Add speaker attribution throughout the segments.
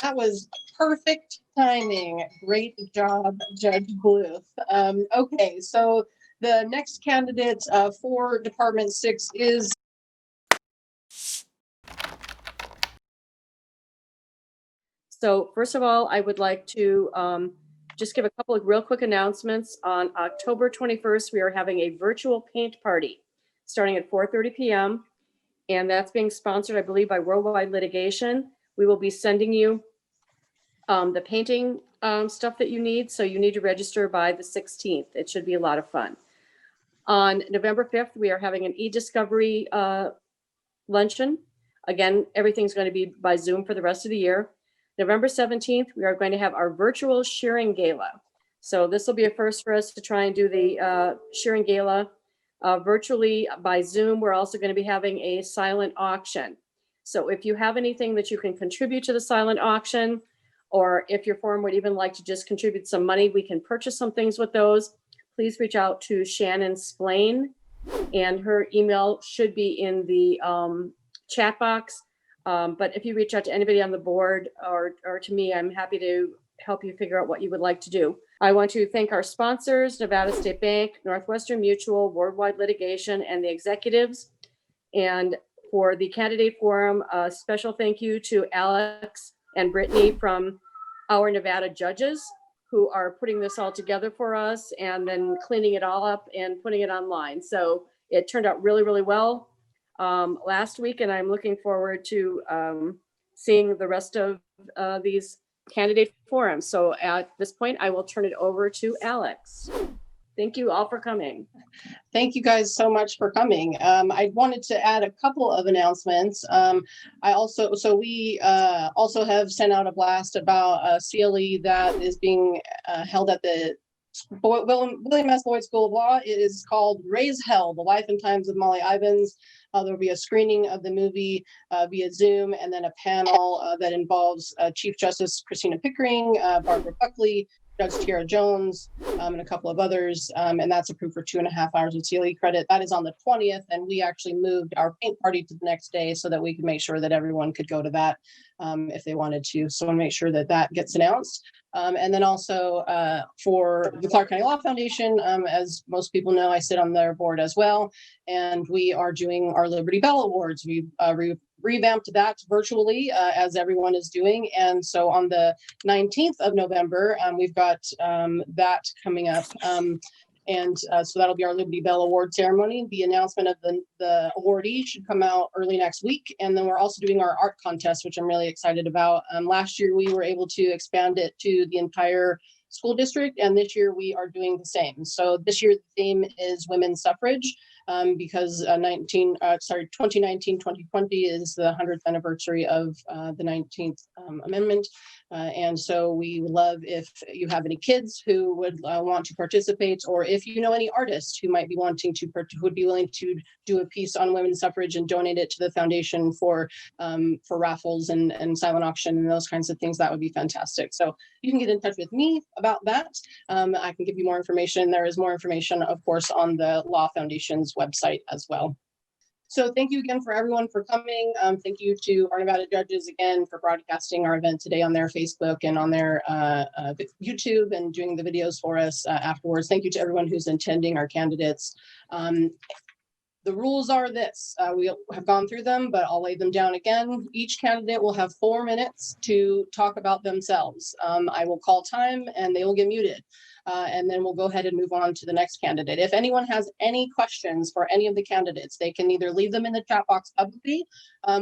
Speaker 1: That was perfect timing. Great job, Judge Bluth. Okay, so the next candidate for Department 6 is.
Speaker 2: So first of all, I would like to just give a couple of real quick announcements. On October 21st, we are having a virtual paint party starting at 4:30 p.m. And that's being sponsored, I believe, by Worldwide Litigation. We will be sending you the painting stuff that you need. So you need to register by the 16th. It should be a lot of fun. On November 5th, we are having an e-discovery luncheon. Again, everything's going to be by Zoom for the rest of the year. November 17th, we are going to have our virtual shearing gala. So this will be a first for us to try and do the shearing gala virtually by Zoom. We're also going to be having a silent auction. So if you have anything that you can contribute to the silent auction, or if your forum would even like to just contribute some money, we can purchase some things with those. Please reach out to Shannon Splain, and her email should be in the chat box. But if you reach out to anybody on the board or to me, I'm happy to help you figure out what you would like to do. I want to thank our sponsors, Nevada State Bank, Northwestern Mutual, Worldwide Litigation, and the executives. And for the candidate forum, a special thank you to Alex and Brittany from our Nevada judges who are putting this all together for us and then cleaning it all up and putting it online. So it turned out really, really well last week, and I'm looking forward to seeing the rest of these candidate forums. So at this point, I will turn it over to Alex. Thank you all for coming.
Speaker 1: Thank you guys so much for coming. I wanted to add a couple of announcents. We also have sent out a blast about a CLE that is being held at the William S. Lloyd School of Law. It is called Raise Hell, The Life and Times of Molly Ivins. There will be a screening of the movie via Zoom, and then a panel that involves Chief Justice Christina Pickering, Barbara Buckley, Judge Tiara Jones, and a couple of others, and that's approved for 2.5 hours of CLE credit. That is on the 20th, and we actually moved our paint party to the next day so that we could make sure that everyone could go to that if they wanted to. So I want to make sure that that gets announced. And then also for the Clark County Law Foundation, as most people know, I sit on their board as well, and we are doing our Liberty Bell Awards. We revamped that virtually as everyone is doing. And so on the 19th of November, we've got that coming up. So that'll be our Liberty Bell Award ceremony. The announcement of the awardee should come out early next week. And then we're also doing our art contest, which I'm really excited about. Last year, we were able to expand it to the entire school district, and this year we are doing the same. So this year the theme is women's suffrage, because 2019-2020 is the 100th anniversary of the 19th Amendment. And so we would love if you have any kids who would want to participate, or if you know any artists who might be wanting to, who would be willing to do a piece on women's suffrage and donate it to the foundation for raffles and silent auction and those kinds of things, that would be fantastic. So you can get in touch with me about that. I can give you more information. There is more information, of course, on the Law Foundation's website as well. So thank you again for everyone for coming. Thank you to our Nevada judges again for broadcasting our event today on their Facebook and on their YouTube and doing the videos for us afterwards. Thank you to everyone who's attending, our candidates. The rules are this, we have gone through them, but I'll lay them down again. Each candidate will have 4 minutes to talk about themselves. I will call time and they will get muted. And then we'll go ahead and move on to the next candidate. If anyone has any questions for any of the candidates, they can either leave them in the chat box publicly,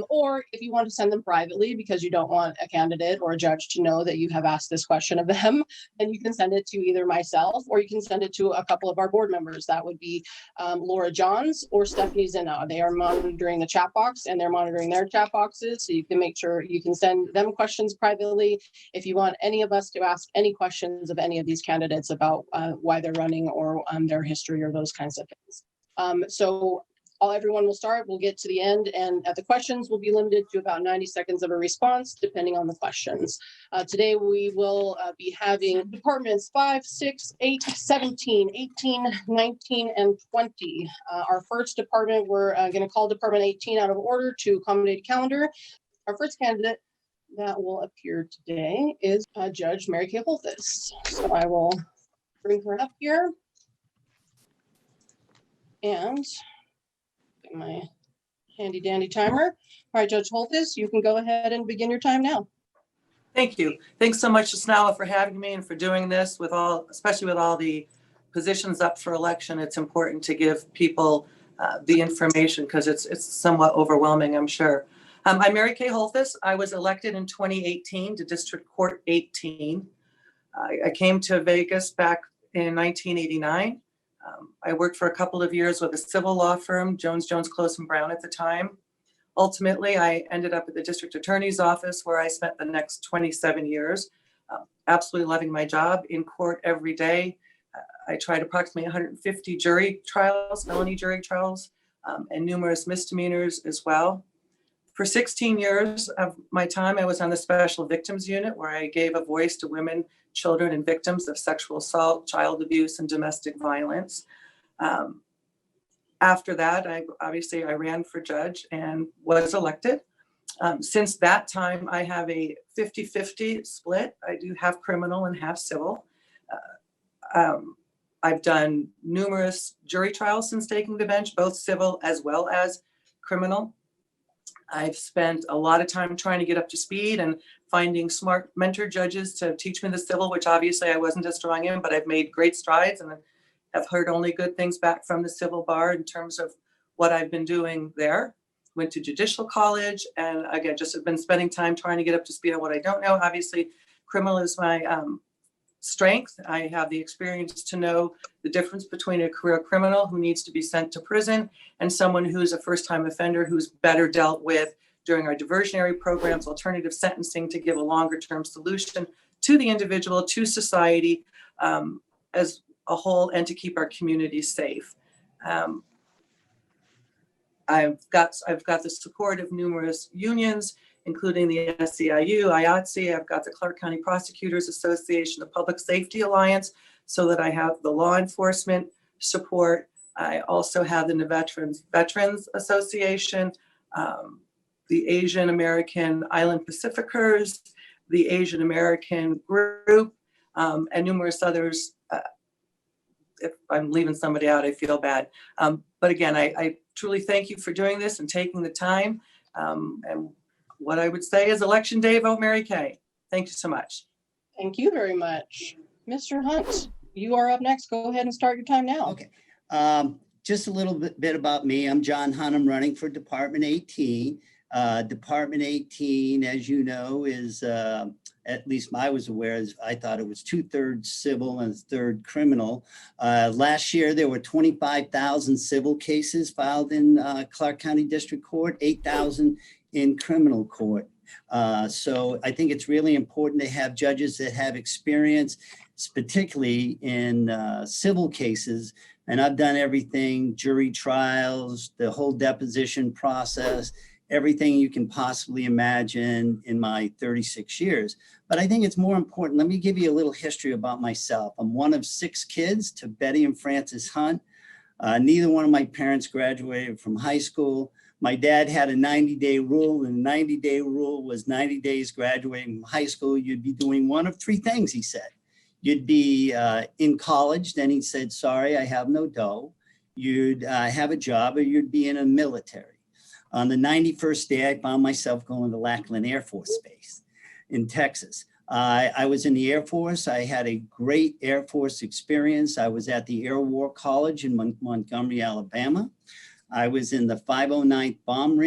Speaker 1: or if you want to send them privately because you don't want a candidate or a judge to know that you have asked this question of them, then you can send it to either myself or you can send it to a couple of our board members. That would be Laura Johns or Stephanie Zinna. They are monitoring the chat box and they're monitoring their chat boxes. So you can make sure you can send them questions privately. If you want any of us to ask any questions of any of these candidates about why they're running or their history or those kinds of things. So everyone will start, we'll get to the end, and the questions will be limited to about 90 seconds of a response, depending on the questions. Today, we will be having departments 5, 6, 8, 17, 18, 19, and 20. Our first department, we're going to call department 18 out of order to accommodate calendar. Our first candidate, that will appear today is Judge Mary Kay Holthus. So I will bring her up here. And get my handy dandy timer. All right, Judge Holthus, you can go ahead and begin your time now.
Speaker 3: Thank you. Thanks so much, Snella, for having me and for doing this with all, especially with all the positions up for election. It's important to give people the information because it's somewhat overwhelming, I'm sure. I'm Mary Kay Holthus. I was elected in 2018 to District Court 18. I came to Vegas back in 1989. I worked for a couple of years with a civil law firm, Jones, Close and Brown at the time. Ultimately, I ended up at the district attorney's office where I spent the next 27 years, absolutely loving my job in court every day. I tried approximately 150 jury trials, felony jury trials, and numerous misdemeanors as well. For 16 years of my time, I was on the Special Victims Unit where I gave a voice to women, children, and victims of sexual assault, child abuse, and domestic violence. After that, I ran for judge and was elected. Since that time, I have a 50-50 split. I do half criminal and half civil. I've done numerous jury trials since taking the bench, both civil as well as criminal. I've spent a lot of time trying to get up to speed and finding smart mentor judges to teach me the civil, which obviously I wasn't as strong in, but I've made great strides and have heard only good things back from the civil bar in terms of what I've been doing there. Went to judicial college and again, just have been spending time trying to get up to speed on what I don't know. Obviously, criminal is my strength. I have the experience to know the difference between a career criminal who needs to be sent to prison and someone who's a first-time offender who's better dealt with during our diversionary programs, alternative sentencing to give a longer-term solution to the individual, to society as a whole, and to keep our communities safe. I've got the support of numerous unions, including the SEIU, IATSE. I've got the Clark County Prosecutors Association, the Public Safety Alliance, so that I have the law enforcement support. I also have the Veterans Association, the Asian American Island Pacificers, the Asian American Group, and numerous others. If I'm leaving somebody out, I feel bad. But again, I truly thank you for doing this and taking the time. And what I would say is election day, vote Mary Kay. Thank you so much.
Speaker 1: Thank you very much. Mr. Hunt, you are up next. Go ahead and start your time now.
Speaker 4: Okay. Just a little bit about me. I'm John Hunt. I'm running for Department 18. Department 18, as you know, is, at least I was aware, I thought it was 2/3 civil and 1/3 criminal. Last year, there were 25,000 civil cases filed in Clark County District Court, 8,000 in criminal court. So I think it's really important to have judges that have experience, particularly in civil cases. And I've done everything, jury trials, the whole deposition process, everything you can possibly imagine in my 36 years. But I think it's more important. Let me give you a little history about myself. I'm one of 6 kids to Betty and Francis Hunt. Neither one of my parents graduated from high school. My dad had a 90-day rule, and the 90-day rule was 90 days graduating from high school. You'd be doing one of 3 things, he said. You'd be in college. Then he said, sorry, I have no dough. You'd have a job, or you'd be in a military. On the 91st day, I found myself going to Lackland Air Force Base in Texas. I was in the Air Force. I had a great Air Force experience. I was at the Air War College in Montgomery, Alabama. I was in the 509th Bomb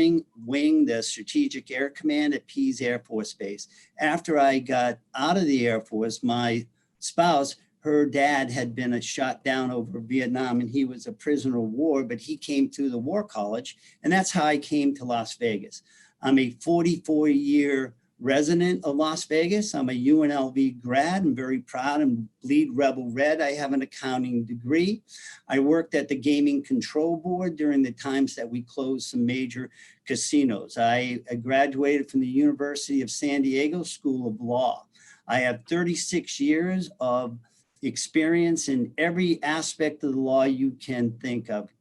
Speaker 4: Wing, the Strategic Air Command at Pease Air Force Base. After I got out of the Air Force, my spouse, her dad had been shot down over Vietnam, and he was a prisoner of war, but he came to the War College, and that's how I came to Las Vegas. I'm a 44-year resident of Las Vegas. I'm a UNLV grad. I'm very proud and bleed rebel red. I have an accounting degree. I worked at the Gaming Control Board during the times that we closed some major casinos. I graduated from the University of San Diego School of Law. I have 36 years of experience in every aspect of the law you can think of: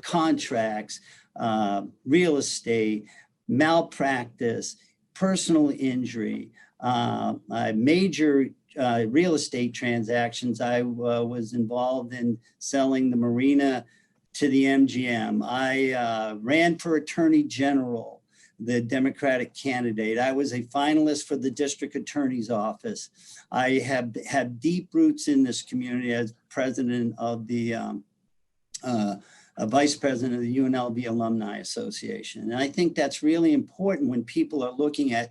Speaker 4: contracts, real estate, malpractice, personal injury, major real estate transactions. I was involved in selling the marina to the MGM. I ran for Attorney General, the Democratic candidate. I was a finalist for the District Attorney's Office. I have had deep roots in this community as president of the vice president of the UNLV Alumni Association. And I think that's really important when people are looking at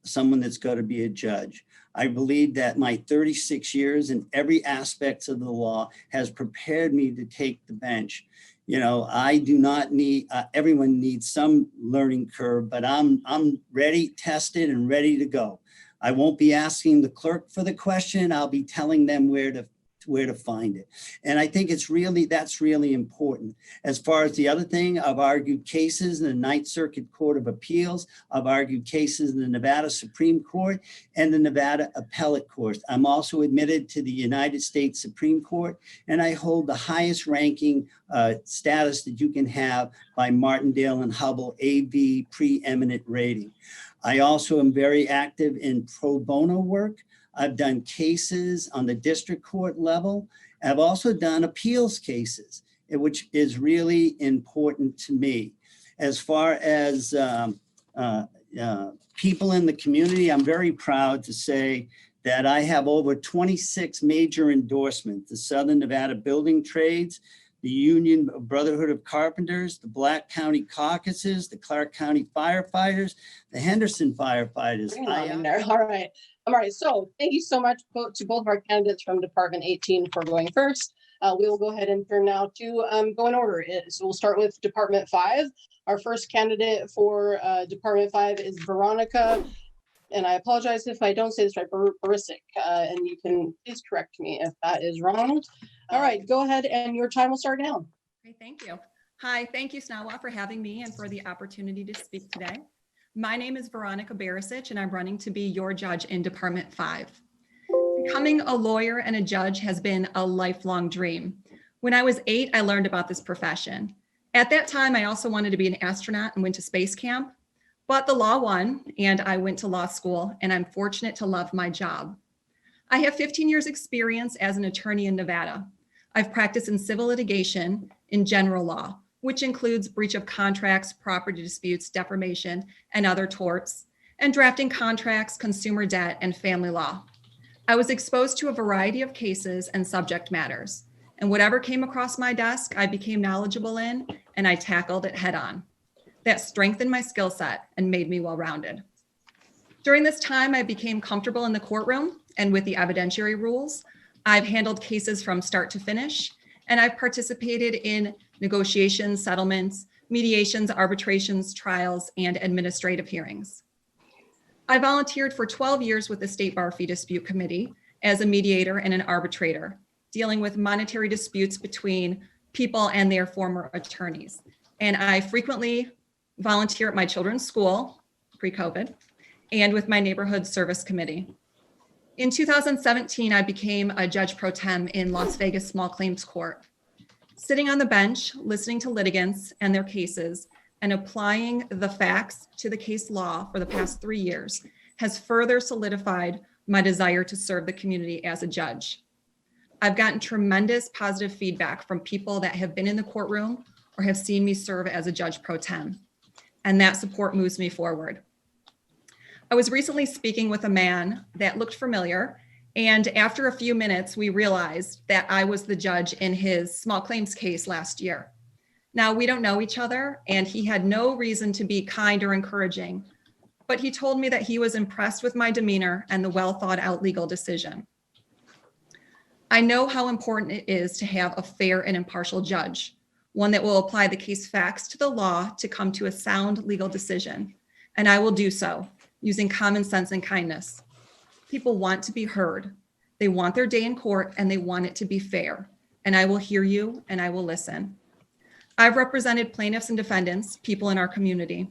Speaker 4: someone that's going to be a judge. I believe that my 36 years in every aspect of the law has prepared me to take the bench. You know, I do not need, everyone needs some learning curve, but I'm ready, tested, and ready to go. I won't be asking the clerk for the question. I'll be telling them where to find it. And I think that's really important. As far as the other thing, I've argued cases in the Ninth Circuit Court of Appeals. I've argued cases in the Nevada Supreme Court and the Nevada Appellate Court. I'm also admitted to the United States Supreme Court, and I hold the highest ranking status that you can have by Martindale and Hubble AV preeminent rating. I also am very active in pro bono work. I've done cases on the district court level. I've also done appeals cases, which is really important to me. As far as people in the community, I'm very proud to say that I have over 26 major endorsements: the Southern Nevada Building Trades, the Union Brotherhood of Carpenters, the Black County Caucuses, the Clark County Firefighters, the Henderson Firefighters.
Speaker 1: Bring it on in there. All right. All right. So thank you so much to both of our candidates from Department 18 for going first. We will go ahead and turn now to go in order. So we'll start with Department 5. Our first candidate for Department 5 is Veronica, and I apologize if I don't say this right, Barisich, and you can please correct me if that is wrong. All right, go ahead, and your time will start now.
Speaker 5: Okay, thank you. Hi, thank you, Snawa, for having me and for the opportunity to speak today. My name is Veronica Beresich, and I'm running to be your judge in Department 5. Becoming a lawyer and a judge has been a lifelong dream. When I was 8, I learned about this profession. At that time, I also wanted to be an astronaut and went to space camp, but the law won, and I went to law school, and I'm fortunate to love my job. I have 15 years experience as an attorney in Nevada. I've practiced in civil litigation in general law, which includes breach of contracts, property disputes, defamation, and other torts, and drafting contracts, consumer debt, and family law. I was exposed to a variety of cases and subject matters, and whatever came across my desk, I became knowledgeable in, and I tackled it head on. That strengthened my skill set and made me well-rounded. During this time, I became comfortable in the courtroom and with the evidentiary rules. I've handled cases from start to finish, and I've participated in negotiations, settlements, mediations, arbitrations, trials, and administrative hearings. I volunteered for 12 years with the State Bar Fee Dispute Committee as a mediator and an arbitrator, dealing with monetary disputes between people and their former attorneys. And I frequently volunteer at my children's school, pre-COVID, and with my neighborhood service committee. In 2017, I became a judge pro tem in Las Vegas Small Claims Court. Sitting on the bench, listening to litigants and their cases, and applying the facts to the case law for the past 3 years has further solidified my desire to serve the community as a judge. I've gotten tremendous positive feedback from people that have been in the courtroom or have seen me serve as a judge pro tem, and that support moves me forward. I was recently speaking with a man that looked familiar, and after a few minutes, we realized that I was the judge in his small claims case last year. Now, we don't know each other, and he had no reason to be kind or encouraging, but he told me that he was impressed with my demeanor and the well thought out legal decision. I know how important it is to have a fair and impartial judge, one that will apply the case facts to the law to come to a sound legal decision, and I will do so using common sense and kindness. People want to be heard. They want their day in court, and they want it to be fair, and I will hear you and I will listen. I've represented plaintiffs and defendants, people in our community,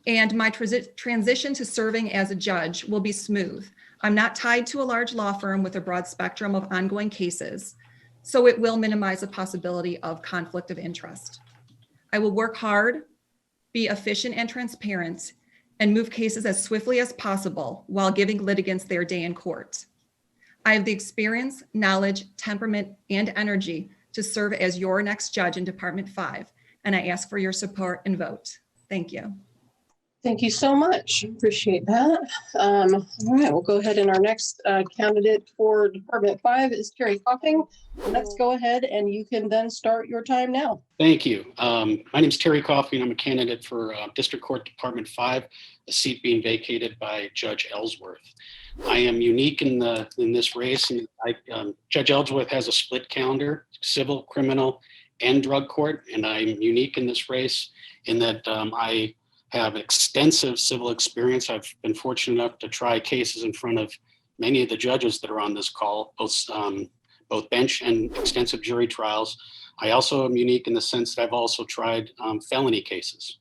Speaker 5: and my transition to serving as a judge will be smooth. I'm not tied to a large law firm with a broad spectrum of ongoing cases, so it will minimize the possibility of conflict of interest. I will work hard, be efficient and transparent, and move cases as swiftly as possible while giving litigants their day in court. I have the experience, knowledge, temperament, and energy to serve as your next judge in Department 5, and I ask for your support and vote. Thank you.
Speaker 1: Thank you so much. Appreciate that. All right, we'll go ahead and our next candidate for Department 5 is Terry Coffing. Let's go ahead and you can then start your time now.
Speaker 6: Thank you. My name is Terry Coffing. I'm a candidate for District Court Department 5, a seat being vacated by Judge Ellsworth. I am unique in this race. And Judge Ellsworth has a split calendar, civil, criminal, and drug court, and I'm unique in this race in that I have extensive civil experience. I've been fortunate enough to try cases in front of many of the judges that are on this call, both bench and extensive jury trials. I also am unique in the sense that I've also tried felony cases,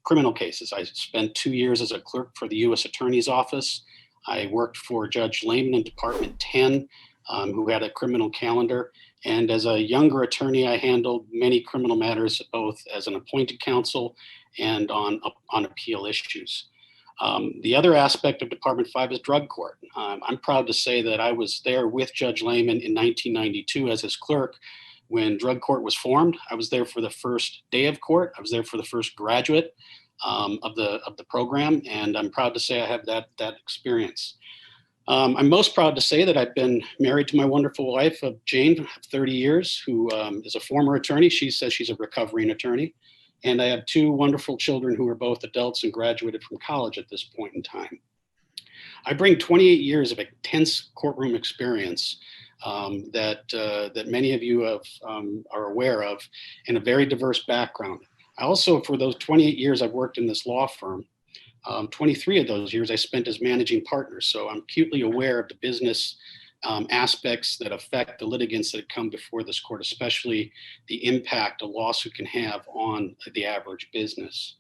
Speaker 6: criminal cases. I spent 2 years as a clerk for the U.S. Attorney's Office. I worked for Judge Lehman in Department 10, who had a criminal calendar. And as a younger attorney, I handled many criminal matters, both as an appointed counsel and on appeal issues. The other aspect of Department 5 is drug court. I'm proud to say that I was there with Judge Lehman in 1992 as his clerk when drug court was formed. I was there for the first day of court. I was there for the first graduate of the program, and I'm proud to say I have that experience. I'm most proud to say that I've been married to my wonderful wife of Jane, 30 years, who is a former attorney. She says she's a recovering attorney. And I have 2 wonderful children who are both adults and graduated from college at this point in time. I bring 28 years of intense courtroom experience that many of you are aware of, and a very diverse background. I also, for those 28 years I've worked in this law firm, 23 of those years I spent as managing partner. So I'm acutely aware of the business aspects that affect the litigants that come before this court, especially the impact a lawsuit can have on the average business.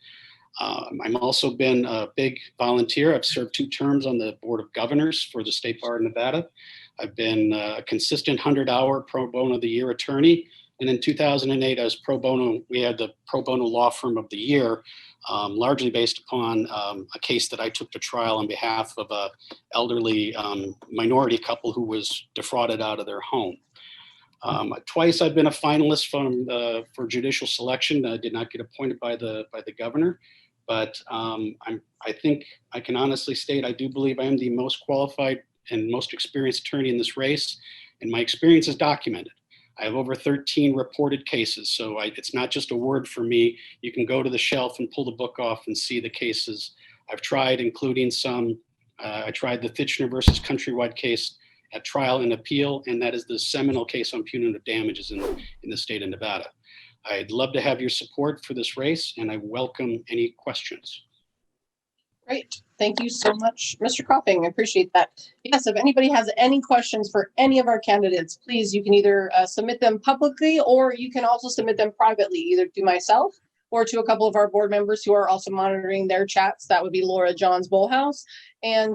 Speaker 6: I've also been a big volunteer. I've served 2 terms on the Board of Governors for the State Bar of Nevada. I've been a consistent 100-hour pro bono of the year attorney. And in 2008, I was pro bono. We had the pro bono law firm of the year, largely based upon a case that I took to trial on behalf of an elderly minority couple who was defrauded out of their home. Twice I've been a finalist for judicial selection. I did not get appointed by the governor, but I think I can honestly state I do believe I am the most qualified and most experienced attorney in this race, and my experience is documented. I have over 13 reported cases, so it's not just a word for me. You can go to the shelf and pull the book off and see the cases I've tried, including some. I tried the Titchener versus Countrywide case at trial and appeal, and that is the seminal case on punitive damages in the state of Nevada. I'd love to have your support for this race, and I welcome any questions.
Speaker 1: Great. Thank you so much, Mr. Coffing. I appreciate that. Yes, if anybody has any questions for any of our candidates, please, you can either submit them publicly or you can also submit them privately, either to myself or to a couple of our board members who are also monitoring their chats. That would be Laura Johns Bullhouse and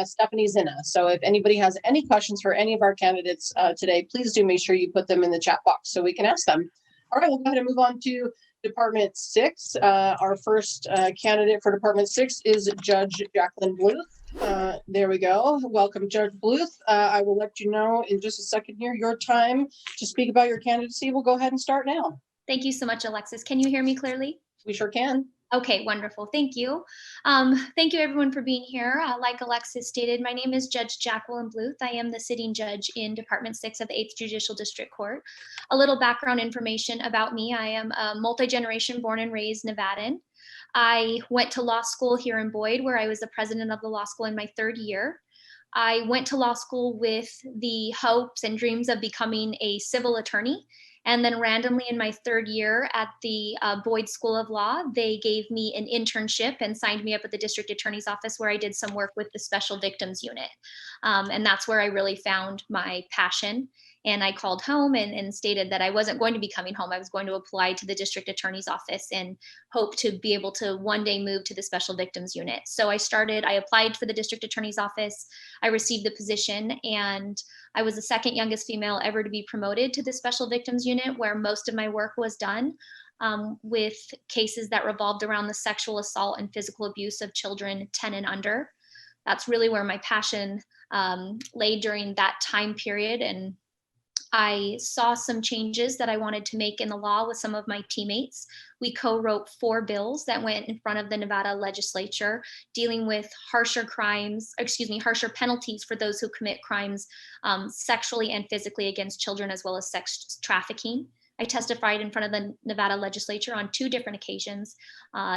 Speaker 1: Stephanie Zinna. So if anybody has any questions for any of our candidates today, please do make sure you put them in the chat box so we can ask them. All right, we'll go ahead and move on to Department 6. Our first candidate for Department 6 is Judge Jacqueline Bluth. There we go. Welcome, Judge Bluth. I will let you know in just a second here, your time to speak about your candidacy. We'll go ahead and start now.
Speaker 7: Thank you so much, Alexis. Can you hear me clearly?
Speaker 1: We sure can.
Speaker 7: Okay, wonderful. Thank you. Thank you everyone for being here. Like Alexis stated, my name is Judge Jacqueline Bluth. I am the sitting judge in Department 6 of the 8th Judicial District Court. A little background information about me. I am a multi-generation born and raised Nevadan. I went to law school here in Boyd, where I was the president of the law school in my 3rd year. I went to law school with the hopes and dreams of becoming a civil attorney. And then randomly in my 3rd year at the Boyd School of Law, they gave me an internship and signed me up at the district attorney's office, where I did some work with the special victims unit. And that's where I really found my passion. And I called home and stated that I wasn't going to be coming home. I was going to apply to the district attorney's office and hope to be able to one day move to the special victims unit. So I applied for the district attorney's office. I received the position, and I was the 2nd youngest female ever to be promoted to the special victims unit, where most of my work was done. with cases that revolved around the sexual assault and physical abuse of children 10 and under. That's really where my passion lay during that time period. And I saw some changes that I wanted to make in the law with some of my teammates. We co-wrote 4 bills that went in front of the Nevada legislature dealing with harsher penalties for those who commit crimes sexually and physically against children, as well as sex trafficking. I testified in front of the Nevada legislature on 2 different occasions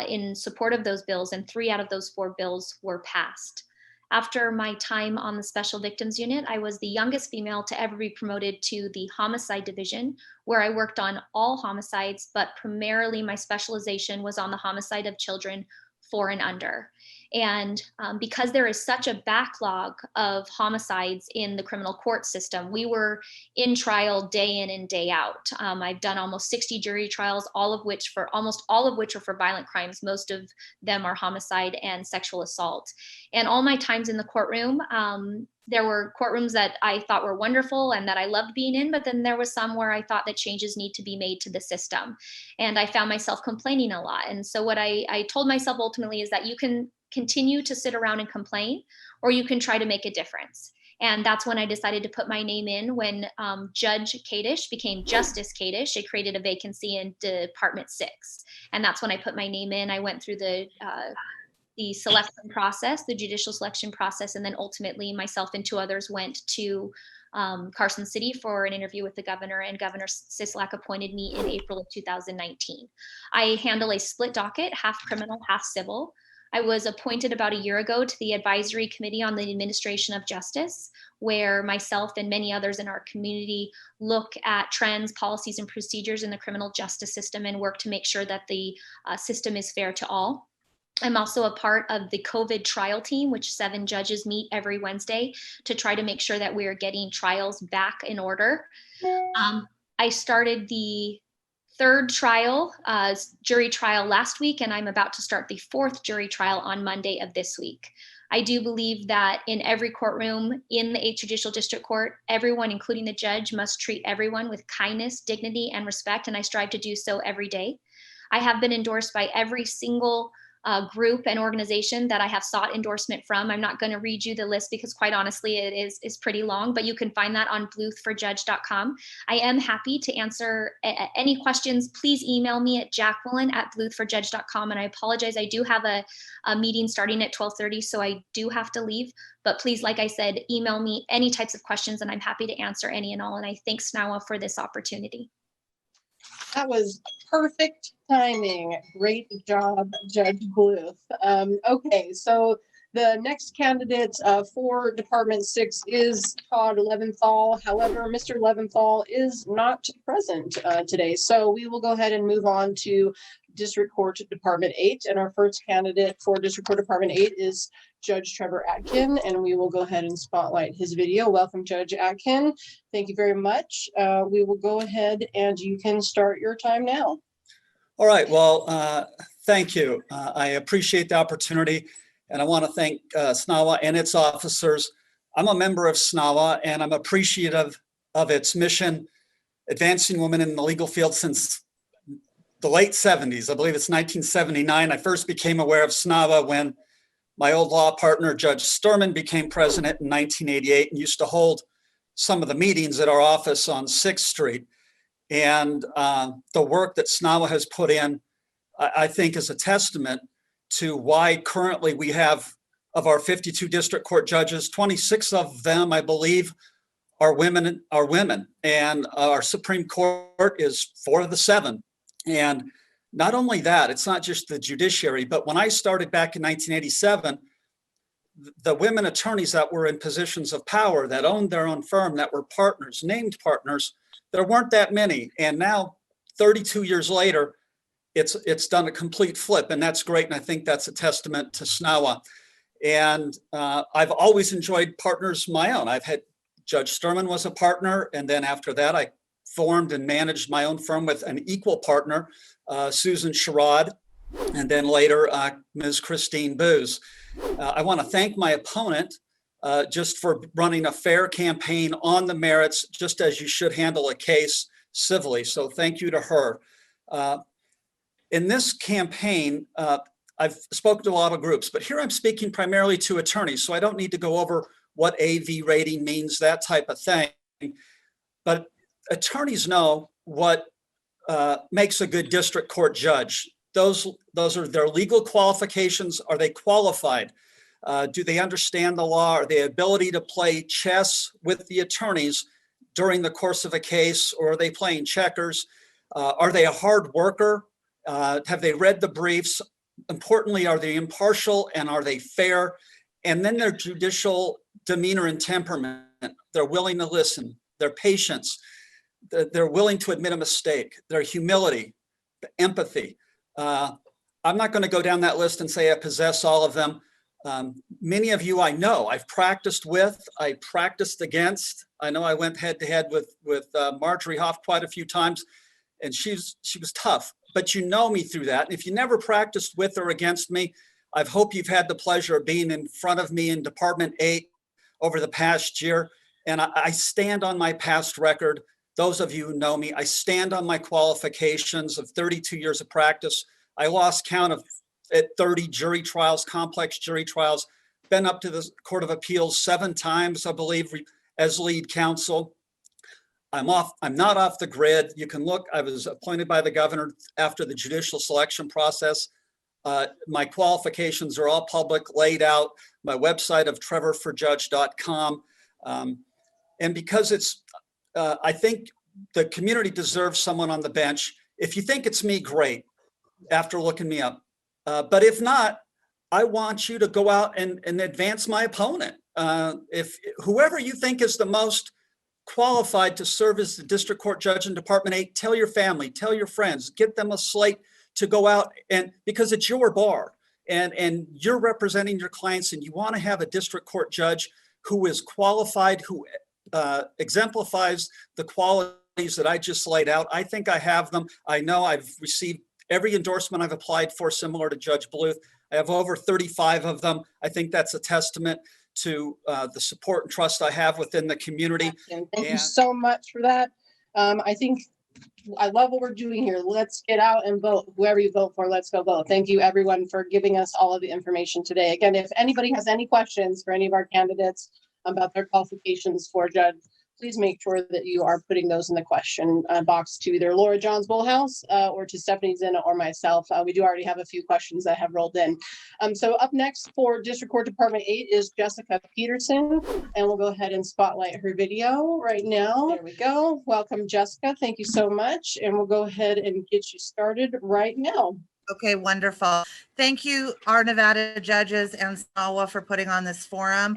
Speaker 7: in support of those bills, and 3 out of those 4 bills were passed. After my time on the Special Victims Unit, I was the youngest female to ever be promoted to the Homicide Division, where I worked on all homicides, but primarily my specialization was on the homicide of children 4 and under. And because there is such a backlog of homicides in the criminal court system, we were in trial day in and day out. I've done almost 60 jury trials, almost all of which are for violent crimes. Most of them are homicide and sexual assault. And all my times in the courtroom, there were courtrooms that I thought were wonderful and that I loved being in, but then there was some where I thought that changes need to be made to the system. And I found myself complaining a lot. And so what I told myself ultimately is that you can continue to sit around and complain, or you can try to make a difference. And that's when I decided to put my name in when Judge Kadish became Justice Kadish. It created a vacancy in Department 6. And that's when I put my name in. I went through the selection process, the judicial selection process, and then ultimately myself and 2 others went to Carson City for an interview with the governor, and Governor Sisolak appointed me in April of 2019. I handle a split docket, half criminal, half civil. I was appointed about a year ago to the Advisory Committee on the Administration of Justice, where myself and many others in our community look at trends, policies, and procedures in the criminal justice system and work to make sure that the system is fair to all. I'm also a part of the COVID trial team, which 7 judges meet every Wednesday to try to make sure that we are getting trials back in order. I started the 3rd trial, jury trial last week, and I'm about to start the 4th jury trial on Monday of this week. I do believe that in every courtroom in the 8th Judicial District Court, everyone, including the judge, must treat everyone with kindness, dignity, and respect, and I strive to do so every day. I have been endorsed by every single group and organization that I have sought endorsement from. I'm not going to read you the list because quite honestly, it is pretty long, but you can find that on bluthforjudge.com. I am happy to answer any questions. Please email me at Jacqueline@bluthforjudge.com. And I apologize, I do have a meeting starting at 12:30, so I do have to leave. But please, like I said, email me any types of questions and I'm happy to answer any and all. And I thank SNAWA for this opportunity.
Speaker 1: That was perfect timing. Great job, Judge Bluth. Okay, so the next candidate for Department 6 is Todd Leventhal. However, Mr. Leventhal is not present today. So we will go ahead and move on to District Court Department 8. And our first candidate for District Court Department 8 is Judge Trevor Atkin, and we will go ahead and spotlight his video. Welcome, Judge Atkin. Thank you very much. We will go ahead and you can start your time now.
Speaker 8: All right, well, thank you. I appreciate the opportunity, and I want to thank SNAWA and its officers. I'm a member of SNAWA, and I'm appreciative of its mission, advancing women in the legal field since the late 70s. I believe it's 1979. I first became aware of SNAWA when my old law partner, Judge Sturman, became president in 1988 and used to hold some of the meetings at our office on 6th Street. And the work that SNAWA has put in, I think, is a testament to why currently we have, of our 52 district court judges, 26 of them, I believe, are women. And our Supreme Court is 4 of the 7. And not only that, it's not just the judiciary, but when I started back in 1987, the women attorneys that were in positions of power, that owned their own firm, that were partners, named partners, there weren't that many. And now, 32 years later, it's done a complete flip, and that's great. And I think that's a testament to SNAWA. And I've always enjoyed partners of my own. I've had Judge Sturman was a partner, and then after that, I formed and managed my own firm with an equal partner, Susan Sherrod, and then later Ms. Christine Booz. I want to thank my opponent just for running a fair campaign on the merits, just as you should handle a case civilly. So thank you to her. In this campaign, I've spoken to a lot of groups, but here I'm speaking primarily to attorneys, so I don't need to go over what AV rating means, that type of thing. But attorneys know what makes a good district court judge. Those are their legal qualifications. Are they qualified? Do they understand the law? Are they ability to play chess with the attorneys during the course of a case, or are they playing checkers? Are they a hard worker? Have they read the briefs? Importantly, are they impartial and are they fair? And then their judicial demeanor and temperament. They're willing to listen, their patience, they're willing to admit a mistake, their humility, empathy. I'm not going to go down that list and say I possess all of them. Many of you I know, I've practiced with, I practiced against. I know I went head to head with Marjorie Hoff quite a few times, and she was tough, but you know me through that. And if you never practiced with or against me, I hope you've had the pleasure of being in front of me in Department 8 over the past year. And I stand on my past record. Those of you who know me, I stand on my qualifications of 32 years of practice. I lost count of at 30 jury trials, complex jury trials, been up to the Court of Appeals 7 times, I believe, as lead counsel. I'm not off the grid. You can look, I was appointed by the governor after the judicial selection process. My qualifications are all public, laid out, my website of trevorforjudge.com. And because it's, I think the community deserves someone on the bench. If you think it's me, great, after looking me up. But if not, I want you to go out and advance my opponent. If whoever you think is the most qualified to serve as the district court judge in Department 8, tell your family, tell your friends, get them a slate to go out, and because it's your bar and you're representing your clients, and you want to have a district court judge who is qualified, who exemplifies the qualities that I just laid out. I think I have them. I know I've received every endorsement I've applied for, similar to Judge Bluth. I have over 35 of them. I think that's a testament to the support and trust I have within the community.
Speaker 1: Thank you so much for that. I think I love what we're doing here. Let's get out and vote. Whoever you vote for, let's go vote. Thank you, everyone, for giving us all of the information today. Again, if anybody has any questions for any of our candidates about their qualifications for judge, please make sure that you are putting those in the question box to either Laura Johns Bullhouse or to Stephanie Zinn or myself. We do already have a few questions that have rolled in. So up next for District Court Department 8 is Jessica Peterson, and we'll go ahead and spotlight her video right now. There we go. Welcome, Jessica. Thank you so much. And we'll go ahead and get you started right now.
Speaker 9: Okay, wonderful. Thank you, our Nevada judges and SAWA for putting on this forum.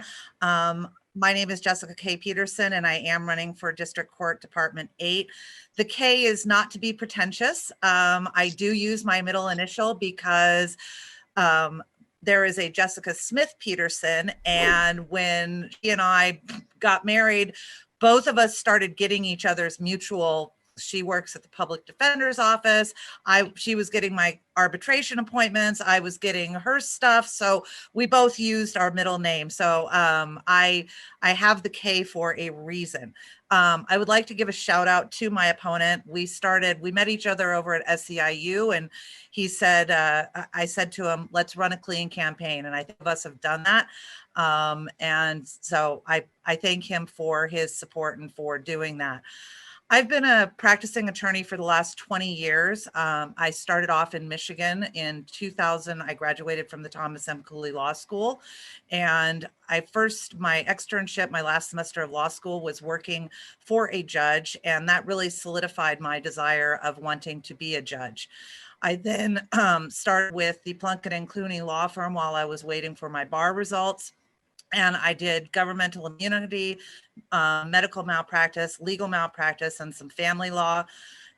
Speaker 9: My name is Jessica K Peterson, and I am running for District Court Department 8. The K is not to be pretentious. I do use my middle initial because there is a Jessica Smith Peterson, and when she and I got married, both of us started getting each other's mutual. She works at the public defender's office. She was getting my arbitration appointments. I was getting her stuff. So we both used our middle name. So I have the K for a reason. I would like to give a shout out to my opponent. We met each other over at SEIU, and he said, I said to him, let's run a clean campaign. And I think of us have done that. And so I thank him for his support and for doing that. I've been a practicing attorney for the last 20 years. I started off in Michigan in 2000. I graduated from the Thomas M. Cooley Law School. And my externship, my last semester of law school, was working for a judge. And that really solidified my desire of wanting to be a judge. I then started with the Plunkett and Clooney law firm while I was waiting for my bar results. And I did governmental immunity, medical malpractice, legal malpractice, and some family law.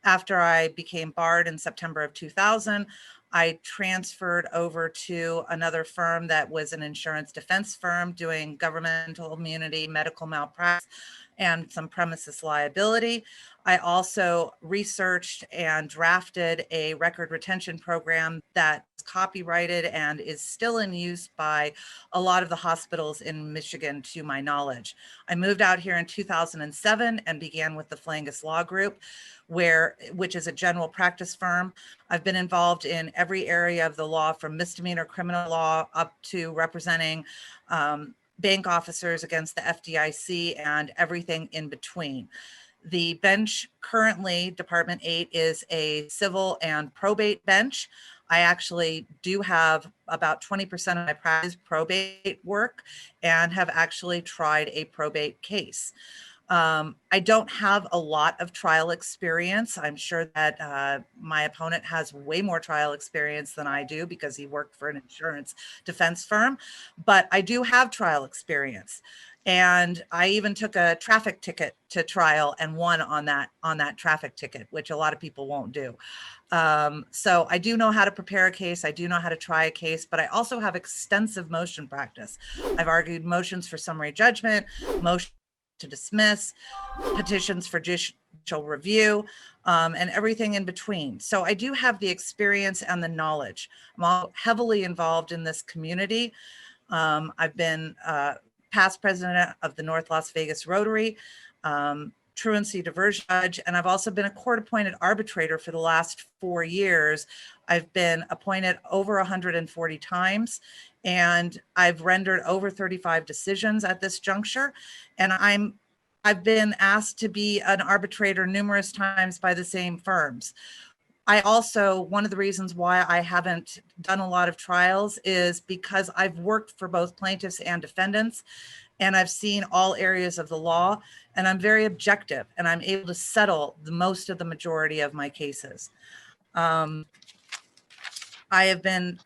Speaker 9: After I became barred in September of 2000, I transferred over to another firm that was an insurance defense firm doing governmental immunity, medical malpractice, and some premises liability. I also researched and drafted a record retention program that's copyrighted and is still in use by a lot of the hospitals in Michigan, to my knowledge. I moved out here in 2007 and began with the Flangus Law Group. which is a general practice firm. I've been involved in every area of the law, from misdemeanor criminal law up to representing bank officers against the FDIC and everything in between. The bench currently, Department 8, is a civil and probate bench. I actually do have about 20% of my practice probate work and have actually tried a probate case. I don't have a lot of trial experience. I'm sure that my opponent has way more trial experience than I do because he worked for an insurance defense firm, but I do have trial experience. And I even took a traffic ticket to trial and won on that traffic ticket, which a lot of people won't do. So I do know how to prepare a case. I do know how to try a case, but I also have extensive motion practice. I've argued motions for summary judgment, motion to dismiss, petitions for judicial review, and everything in between. So I do have the experience and the knowledge. I'm all heavily involved in this community. I've been past president of the North Las Vegas Rotary, truancy diversion judge, and I've also been a court-appointed arbitrator for the last 4 years. I've been appointed over 140 times, and I've rendered over 35 decisions at this juncture. And I've been asked to be an arbitrator numerous times by the same firms. I also, one of the reasons why I haven't done a lot of trials is because I've worked for both plaintiffs and defendants, and I've seen all areas of the law, and I'm very objective, and I'm able to settle most of the majority of my cases. I have been,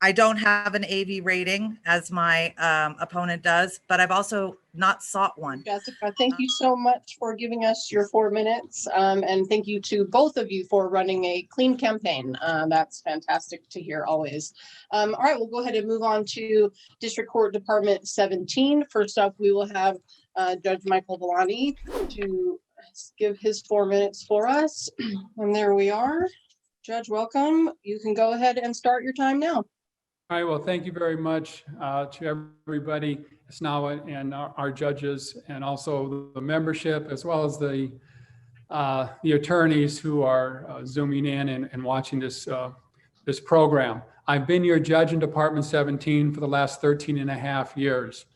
Speaker 9: I don't have an AV rating as my opponent does, but I've also not sought one.
Speaker 1: Jessica, thank you so much for giving us your 4 minutes. And thank you to both of you for running a clean campaign. That's fantastic to hear always. All right, we'll go ahead and move on to District Court Department 17. First up, we will have Judge Michael Velani to give his 4 minutes for us. And there we are. Judge, welcome. You can go ahead and start your time now.
Speaker 10: All right, well, thank you very much to everybody, SNAWA and our judges, and also the membership, as well as the attorneys who are zooming in and watching this program. I've been your judge in Department 17 for the last 13 and a half years.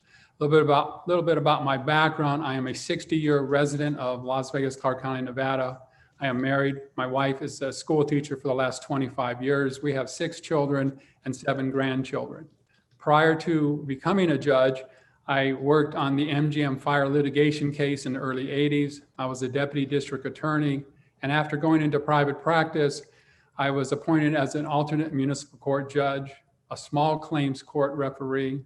Speaker 10: A little bit about my background. I am a 60-year resident of Las Vegas, Clark County, Nevada. I am married. My wife is a school teacher for the last 25 years. We have 6 children and 7 grandchildren. Prior to becoming a judge, I worked on the MGM fire litigation case in the early 80s. I was a deputy district attorney. And after going into private practice, I was appointed as an alternate municipal court judge, a small claims court referee,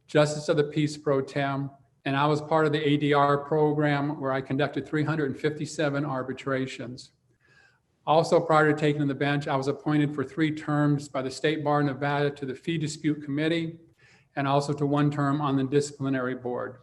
Speaker 10: justice of the peace pro tem, and I was part of the ADR program where I conducted 357 arbitrations. Also, prior to taking the bench, I was appointed for 3 terms by the State Bar of Nevada to the Fee Dispute Committee, and also to 1 term on the Disciplinary Board.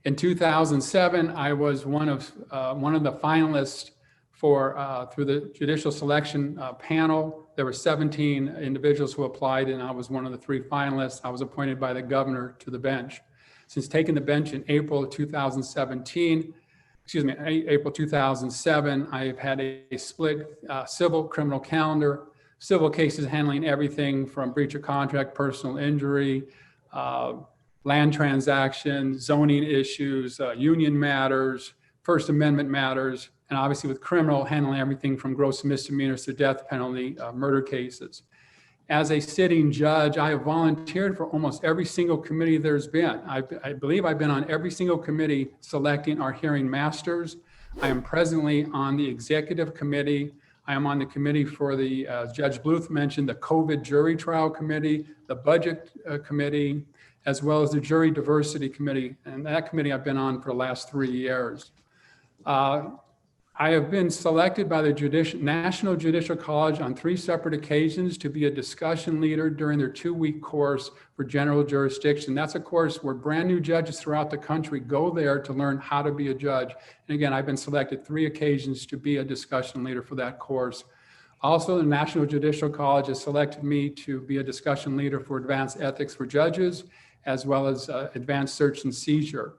Speaker 10: In 2007, I was one of the finalists for through the judicial selection panel. There were 17 individuals who applied, and I was one of the 3 finalists. I was appointed by the governor to the bench. Since taking the bench in April 2007, I have had a split civil criminal calendar, civil cases handling everything from breach of contract, personal injury, land transactions, zoning issues, union matters, First Amendment matters, and obviously with criminal, handling everything from gross misdemeanors to death penalty, murder cases. As a sitting judge, I have volunteered for almost every single committee there's been. I believe I've been on every single committee selecting our hearing masters. I am presently on the executive committee. I am on the committee for the, as Judge Bluth mentioned, the COVID jury trial committee, the budget committee, as well as the jury diversity committee. And that committee I've been on for the last 3 years. I have been selected by the National Judicial College on 3 separate occasions to be a discussion leader during their 2-week course for general jurisdiction. That's a course where brand new judges throughout the country go there to learn how to be a judge. And again, I've been selected 3 occasions to be a discussion leader for that course. Also, the National Judicial College has selected me to be a discussion leader for advanced ethics for judges, as well as advanced search and seizure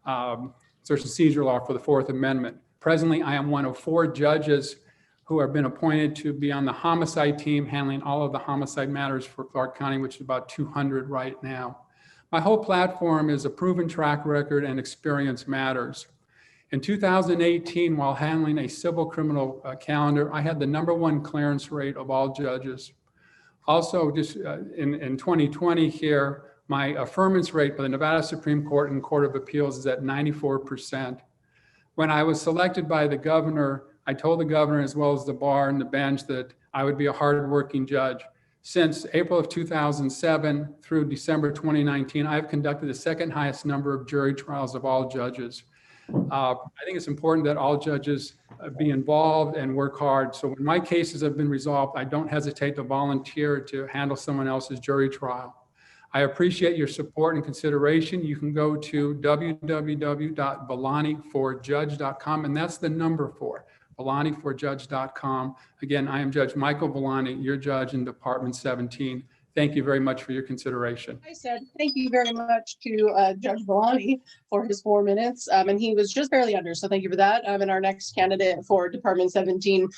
Speaker 10: law for the 4th Amendment. Presently, I am one of 4 judges who have been appointed to be on the homicide team, handling all of the homicide matters for Clark County, which is about 200 right now. My whole platform is a proven track record and experience matters. In 2018, while handling a civil criminal calendar, I had the #1 clearance rate of all judges. Also, just in 2020 here, my affirmance rate for the Nevada Supreme Court and Court of Appeals is at 94%. When I was selected by the governor, I told the governor as well as the bar and the bench that I would be a hardworking judge. Since April of 2007 through December 2019, I've conducted the 2nd highest number of jury trials of all judges. I think it's important that all judges be involved and work hard. So when my cases have been resolved, I don't hesitate to volunteer to handle someone else's jury trial. I appreciate your support and consideration. You can go to www.velani4judge.com, and that's the number for Velani4judge.com. Again, I am Judge Michael Velani, your judge in Department 17. Thank you very much for your consideration.
Speaker 1: I said thank you very much to Judge Velani for his 4 minutes, and he was just barely under, so thank you for that. And our next candidate for Department 17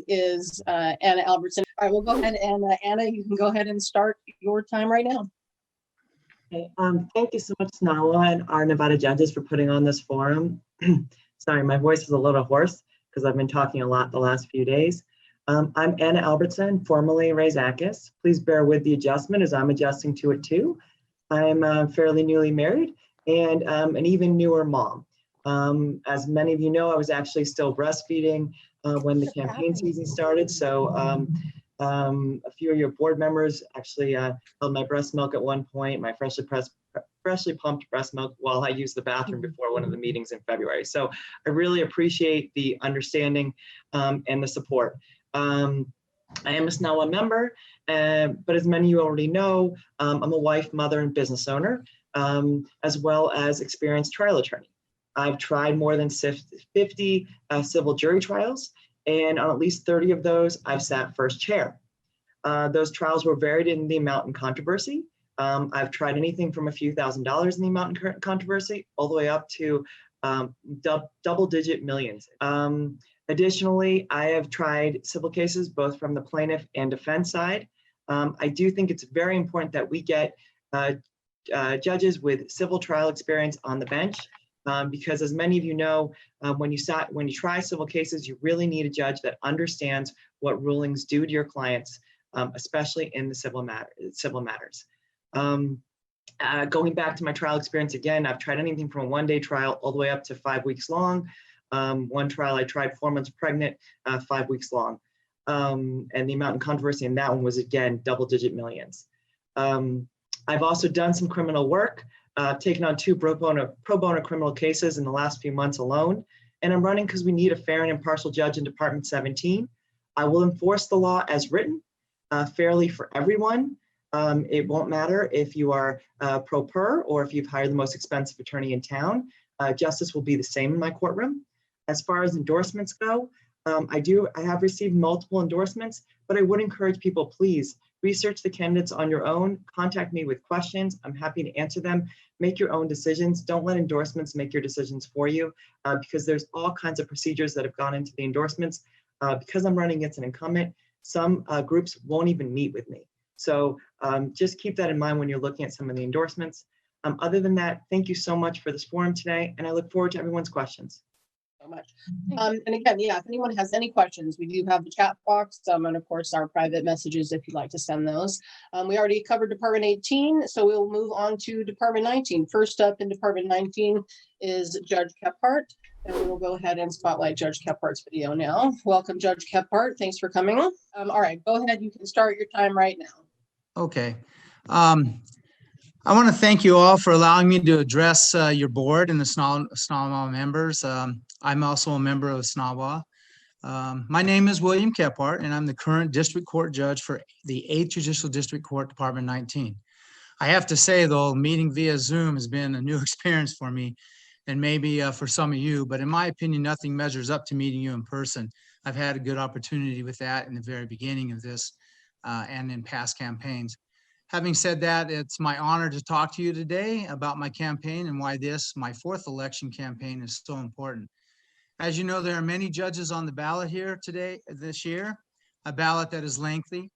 Speaker 1: is Anna Albertson. All right, we'll go ahead and Anna, you can go ahead and start your time right now.
Speaker 11: Okay, thank you so much, Snawa and our Nevada judges for putting on this forum. Sorry, my voice is a little hoarse because I've been talking a lot the last few days. I'm Anna Albertson, formerly Ray Zakis. Please bear with the adjustment as I'm adjusting to it too. I'm fairly newly married and an even newer mom. As many of you know, I was actually still breastfeeding when the campaign season started. So a few of your board members actually held my breast milk at one point, my freshly pumped breast milk while I used the bathroom before one of the meetings in February. So I really appreciate the understanding and the support. I am a SNAWA member, but as many of you already know, I'm a wife, mother, and business owner, as well as experienced trial attorney. I've tried more than 50 civil jury trials, and on at least 30 of those, I've sat first chair. Those trials were varied in the amount in controversy. I've tried anything from a few $1,000s in the amount in controversy, all the way up to double-digit millions. Additionally, I have tried civil cases both from the plaintiff and defense side. I do think it's very important that we get judges with civil trial experience on the bench, because as many of you know, when you try civil cases, you really need a judge that understands what rulings do to your clients, especially in the civil matters. Going back to my trial experience again, I've tried anything from a one-day trial all the way up to 5 weeks long. One trial I tried 4 months pregnant, 5 weeks long. And the amount in controversy in that one was, again, double-digit millions. I've also done some criminal work, taken on 2 pro bono criminal cases in the last few months alone. And I'm running because we need a fair and impartial judge in Department 17. I will enforce the law as written, fairly for everyone. It won't matter if you are pro per or if you've hired the most expensive attorney in town. Justice will be the same in my courtroom. As far as endorsements go, I have received multiple endorsements, but I would encourage people, please research the candidates on your own. Contact me with questions. I'm happy to answer them. Make your own decisions. Don't let endorsements make your decisions for you, because there's all kinds of procedures that have gone into the endorsements. Because I'm running against an incumbent, some groups won't even meet with me. So just keep that in mind when you're looking at some of the endorsements. Other than that, thank you so much for this forum today, and I look forward to everyone's questions.
Speaker 1: So much. And again, yeah, if anyone has any questions, we do have the chat box, and of course our private messages if you'd like to send those. We already covered Department 18, so we'll move on to Department 19. First up in Department 19 is Judge Kephart, and we'll go ahead and spotlight Judge Kephart's video now. Welcome, Judge Kephart. Thanks for coming. All right, go ahead. You can start your time right now.
Speaker 12: Okay. I want to thank you all for allowing me to address your board and the SNAWA members. I'm also a member of SNAWA. My name is William Kephart, and I'm the current district court judge for the 8th Judicial District Court, Department 19. I have to say, though, meeting via Zoom has been a new experience for me, and maybe for some of you, but in my opinion, nothing measures up to meeting you in person. I've had a good opportunity with that in the very beginning of this and in past campaigns. Having said that, it's my honor to talk to you today about my campaign and why this, my 4th election campaign, is so important. As you know, there are many judges on the ballot here this year, a ballot that is lengthy.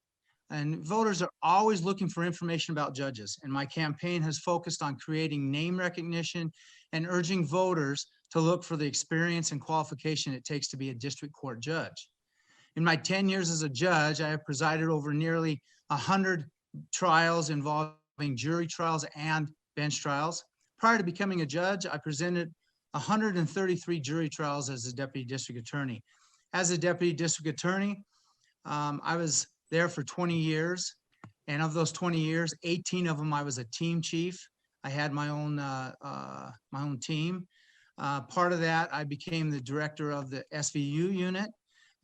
Speaker 12: And voters are always looking for information about judges. And my campaign has focused on creating name recognition and urging voters to look for the experience and qualification it takes to be a district court judge. In my 10 years as a judge, I have presided over nearly 100 trials involving jury trials and bench trials. Prior to becoming a judge, I presented 133 jury trials as a deputy district attorney. As a deputy district attorney, I was there for 20 years. And of those 20 years, 18 of them, I was a team chief. I had my own team. Part of that, I became the director of the SVU unit,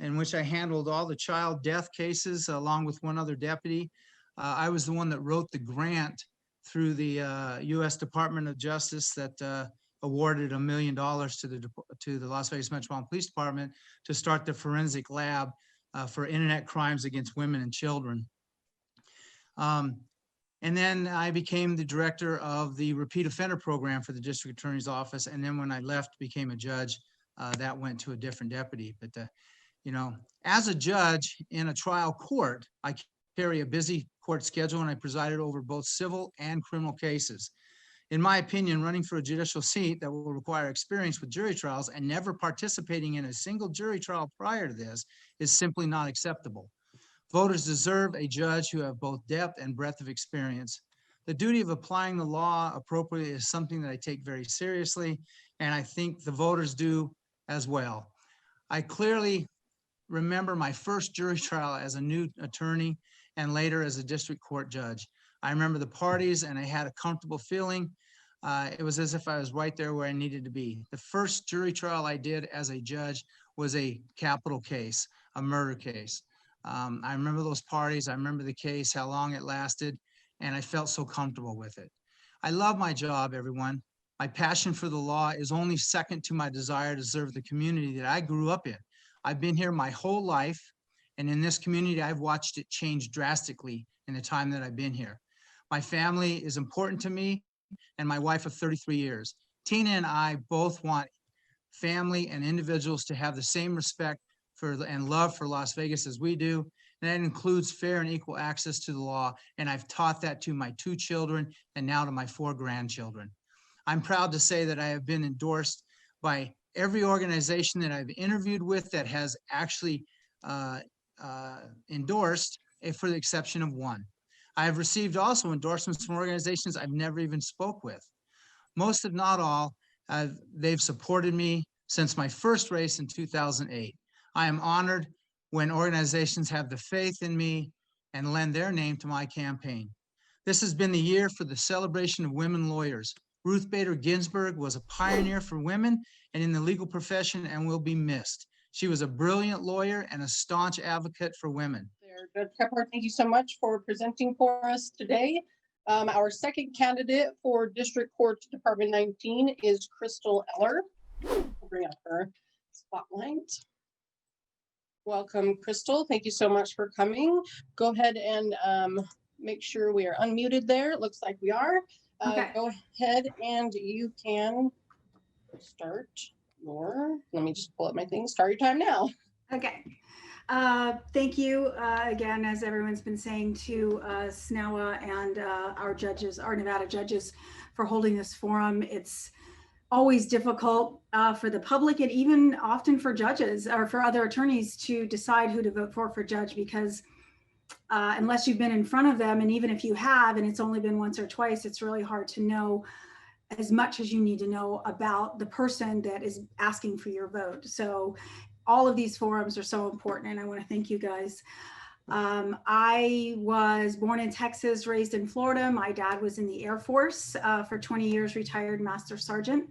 Speaker 12: in which I handled all the child death cases along with one other deputy. I was the one that wrote the grant through the U.S. Department of Justice that awarded $1 million to the Las Vegas Metropolitan Police Department to start the forensic lab for internet crimes against women and children. And then I became the director of the repeat offender program for the district attorney's office. And then when I left, became a judge, that went to a different deputy. But, you know, as a judge in a trial court, I carry a busy court schedule and I presided over both civil and criminal cases. In my opinion, running for a judicial seat that will require experience with jury trials and never participating in a single jury trial prior to this is simply not acceptable. Voters deserve a judge who have both depth and breadth of experience. The duty of applying the law appropriately is something that I take very seriously, and I think the voters do as well. I clearly remember my first jury trial as a new attorney and later as a district court judge. I remember the parties and I had a comfortable feeling. It was as if I was right there where I needed to be. The first jury trial I did as a judge was a capital case, a murder case. I remember those parties. I remember the case, how long it lasted, and I felt so comfortable with it. I love my job, everyone. My passion for the law is only second to my desire to serve the community that I grew up in. I've been here my whole life, and in this community, I've watched it change drastically in the time that I've been here. My family is important to me, and my wife of 33 years. Tina and I both want family and individuals to have the same respect for and love for Las Vegas as we do. And that includes fair and equal access to the law. And I've taught that to my 2 children and now to my 4 grandchildren. I'm proud to say that I have been endorsed by every organization that I've interviewed with that has actually endorsed, for the exception of one. I have received also endorsements from organizations I've never even spoke with. Most, if not all, they've supported me since my first race in 2008. I am honored when organizations have the faith in me and lend their name to my campaign. This has been the year for the celebration of women lawyers. Ruth Bader Ginsburg was a pioneer for women and in the legal profession and will be missed. She was a brilliant lawyer and a staunch advocate for women.
Speaker 1: Judge Kephart, thank you so much for presenting for us today. Our second candidate for District Court Department 19 is Crystal Eller. I'll bring up her spotlight. Welcome, Crystal. Thank you so much for coming. Go ahead and make sure we are unmuted there. It looks like we are.
Speaker 13: Okay.
Speaker 1: Go ahead and you can start your, let me just pull up my thing. Start your time now.
Speaker 13: Okay. Thank you again, as everyone's been saying, to SNAWA and our judges, our Nevada judges, for holding this forum. It's always difficult for the public and even often for judges or for other attorneys to decide who to vote for judge, because unless you've been in front of them, and even if you have and it's only been once or twice, it's really hard to know as much as you need to know about the person that is asking for your vote. So all of these forums are so important, and I want to thank you guys. I was born in Texas, raised in Florida. My dad was in the Air Force for 20 years, retired Master Sergeant.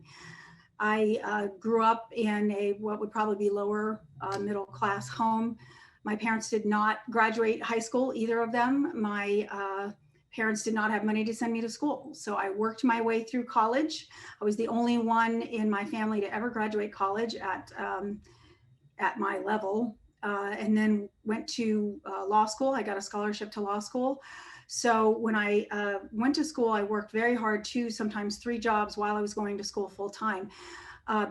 Speaker 13: I grew up in what would probably be lower middle class home. My parents did not graduate high school, either of them. My parents did not have money to send me to school. So I worked my way through college. I was the only one in my family to ever graduate college at my level, and then went to law school. I got a scholarship to law school. So when I went to school, I worked very hard, 2, sometimes 3 jobs while I was going to school full time.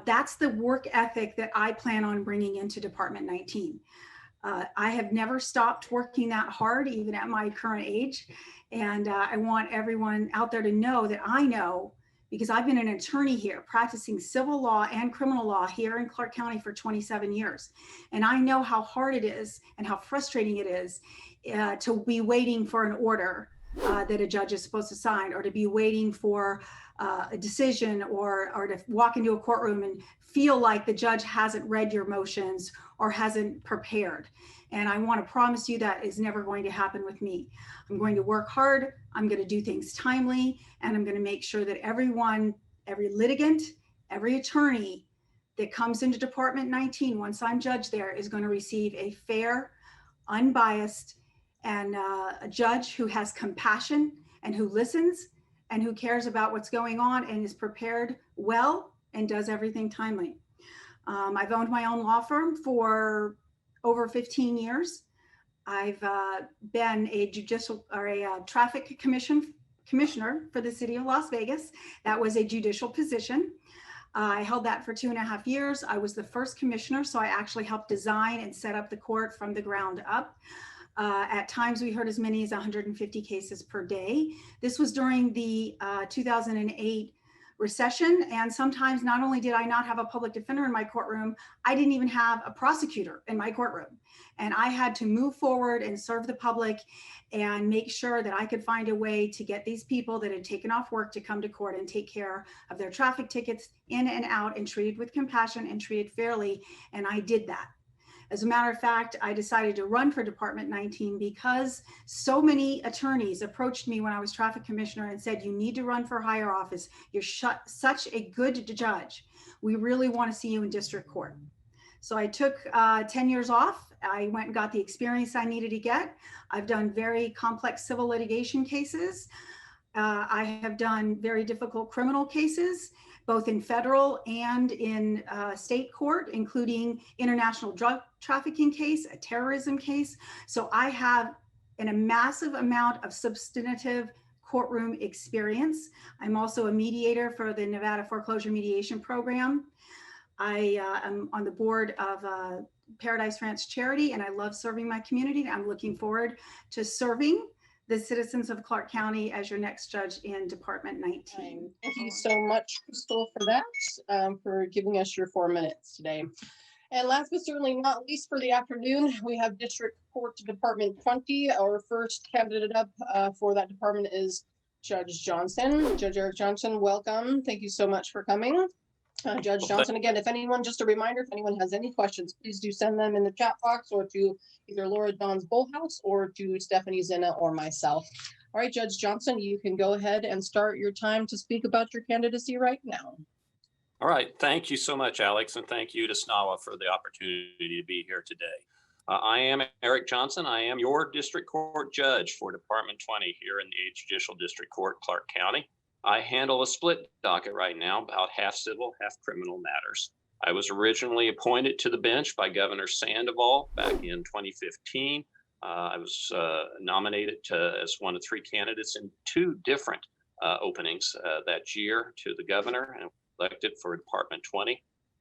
Speaker 13: That's the work ethic that I plan on bringing into Department 19. I have never stopped working that hard, even at my current age. And I want everyone out there to know that I know, because I've been an attorney here practicing civil law and criminal law here in Clark County for 27 years. And I know how hard it is and how frustrating it is to be waiting for an order that a judge is supposed to sign, or to be waiting for a decision, or to walk into a courtroom and feel like the judge hasn't read your motions or hasn't prepared. And I want to promise you that is never going to happen with me. I'm going to work hard, I'm going to do things timely, and I'm going to make sure that everyone, every litigant, every attorney that comes into Department 19, once I'm judge there, is going to receive a fair, unbiased, and a judge who has compassion and who listens and who cares about what's going on and is prepared well and does everything timely. I've owned my own law firm for over 15 years. I've been a judicial or a traffic commissioner for the city of Las Vegas. That was a judicial position. I held that for 2.5 years. I was the first commissioner, so I actually helped design and set up the court from the ground up. At times we heard as many as 150 cases per day. This was during the 2008 recession. And sometimes not only did I not have a public defender in my courtroom, I didn't even have a prosecutor in my courtroom. And I had to move forward and serve the public and make sure that I could find a way to get these people that had taken off work to come to court and take care of their traffic tickets in and out, and treated with compassion and treated fairly. And I did that. As a matter of fact, I decided to run for Department 19 because so many attorneys approached me when I was traffic commissioner and said, you need to run for higher office. You're such a good judge. We really want to see you in district court. So I took 10 years off. I went and got the experience I needed to get. I've done very complex civil litigation cases. I have done very difficult criminal cases, both in federal and in state court, including international drug trafficking case, a terrorism case. So I have a massive amount of substantive courtroom experience. I'm also a mediator for the Nevada Foreclosure Mediation Program. I am on the board of Paradise Ranch Charity, and I love serving my community. I'm looking forward to serving the citizens of Clark County as your next judge in Department 19.
Speaker 1: Thank you so much, Crystal, for that, for giving us your 4 minutes today. And last but certainly not least for the afternoon, we have District Court Department 20. Our first candidate up for that department is Judge Johnson. Judge Eric Johnson, welcome. Thank you so much for coming. Judge Johnson, again, if anyone, just a reminder, if anyone has any questions, please do send them in the chat box or to either Laura Dawn's Bullhouse or to Stephanie Zinna or myself. All right, Judge Johnson, you can go ahead and start your time to speak about your candidacy right now.
Speaker 14: All right. Thank you so much, Alex, and thank you to SNAWA for the opportunity to be here today. I am Eric Johnson. I am your district court judge for Department 20 here in the 8th Judicial District Court, Clark County. I handle a split docket right now, about half civil, half criminal matters. I was originally appointed to the bench by Governor Sandoval back in 2015. I was nominated as one of 3 candidates in 2 different openings that year to the governor and elected for Department 20.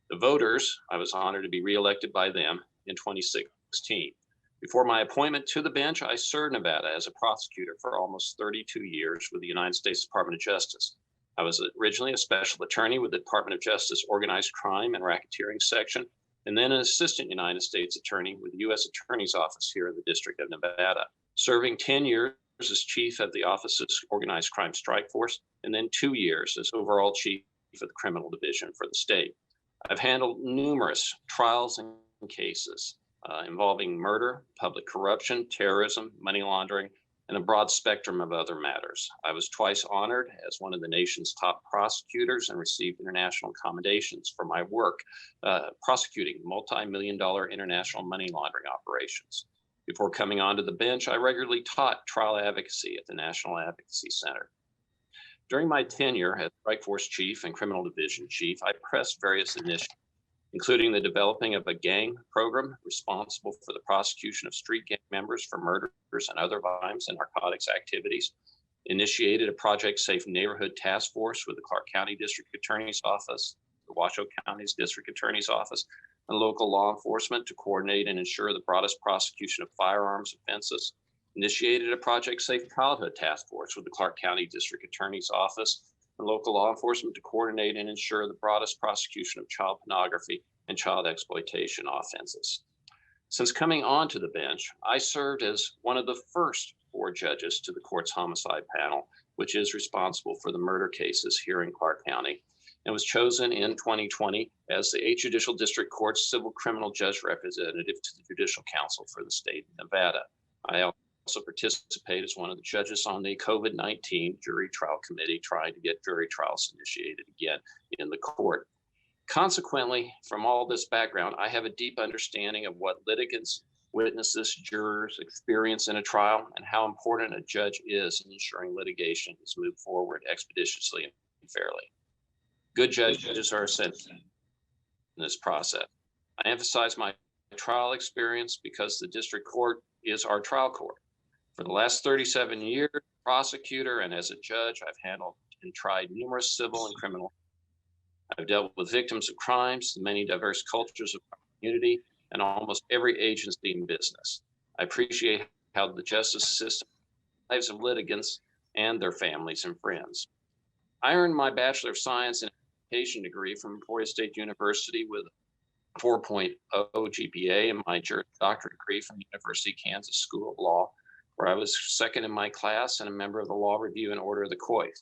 Speaker 14: The voters, I was honored to be reelected by them in 2016. Before my appointment to the bench, I served Nevada as a prosecutor for almost 32 years with the United States Department of Justice. I was originally a special attorney with the Department of Justice Organized Crime and Racketeering Section, and then an assistant United States attorney with the U.S. Attorney's Office here in the District of Nevada, serving 10 years as chief of the office's Organized Crime Strike Force, and then 2 years as overall chief of the Criminal Division for the state. I've handled numerous trials and cases involving murder, public corruption, terrorism, money laundering, and a broad spectrum of other matters. I was twice honored as one of the nation's top prosecutors and received international commendations for my work prosecuting multi-million-dollar international money laundering operations. Before coming onto the bench, I regularly taught trial advocacy at the National Advocacy Center. During my tenure as Strike Force Chief and Criminal Division Chief, I pressed various initiatives, including the developing of a gang program responsible for the prosecution of street gang members for murders and other violence and narcotics activities, initiated a Project Safe Neighborhood Task Force with the Clark County District Attorney's Office, the Washoe County's District Attorney's Office and local law enforcement to coordinate and ensure the broadest prosecution of firearms offenses. Initiated a Project Safe Childhood Task Force with the Clark County District Attorney's Office and local law enforcement to coordinate and ensure the broadest prosecution of child pornography and child exploitation offenses. Since coming onto the bench, I served as one of the first 4 judges to the court's homicide panel, which is responsible for the murder cases here in Clark County, and was chosen in 2020 as the 8th Judicial District Court's Civil Criminal Judge Representative to the Judicial Council for the state of Nevada. I also participate as one of the judges on the COVID-19 jury trial committee, trying to get jury trials initiated again in the court. Consequently, from all this background, I have a deep understanding of what litigants, witnesses, jurors experience in a trial and how important a judge is in ensuring litigation is moved forward expeditiously and fairly. Good judges are essential in this process. I emphasize my trial experience because the district court is our trial court. For the last 37 years, prosecutor and as a judge, I've handled and tried numerous civil and criminal. I've dealt with victims of crimes, the many diverse cultures of our community, and almost every agency in business. I appreciate how the justice system lives of litigants and their families and friends. I earned my Bachelor of Science in Education degree from Emporia State University with a 4.0 GPA and my Juris Doctorate degree from University of Kansas School of Law, where I was second in my class and a member of the Law Review and Order of the Coit.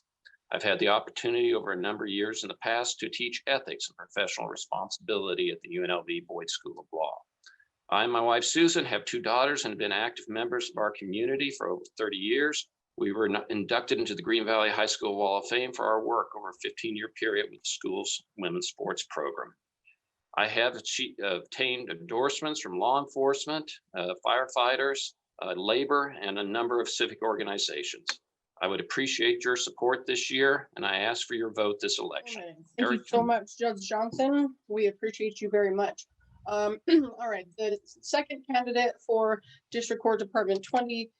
Speaker 14: I've had the opportunity over a number of years in the past to teach ethics and professional responsibility at the UNLV Boyd School of Law. I and my wife, Susan, have 2 daughters and have been active members of our community for over 30 years. We were inducted into the Green Valley High School Wall of Fame for our work over a 15-year period with the school's women's sports program. I have obtained endorsements from law enforcement, firefighters, labor, and a number of civic organizations. I would appreciate your support this year, and I ask for your vote this election.
Speaker 1: Thank you so much, Judge Johnson. We appreciate you very much. All right, the second candidate for District Court Department 20,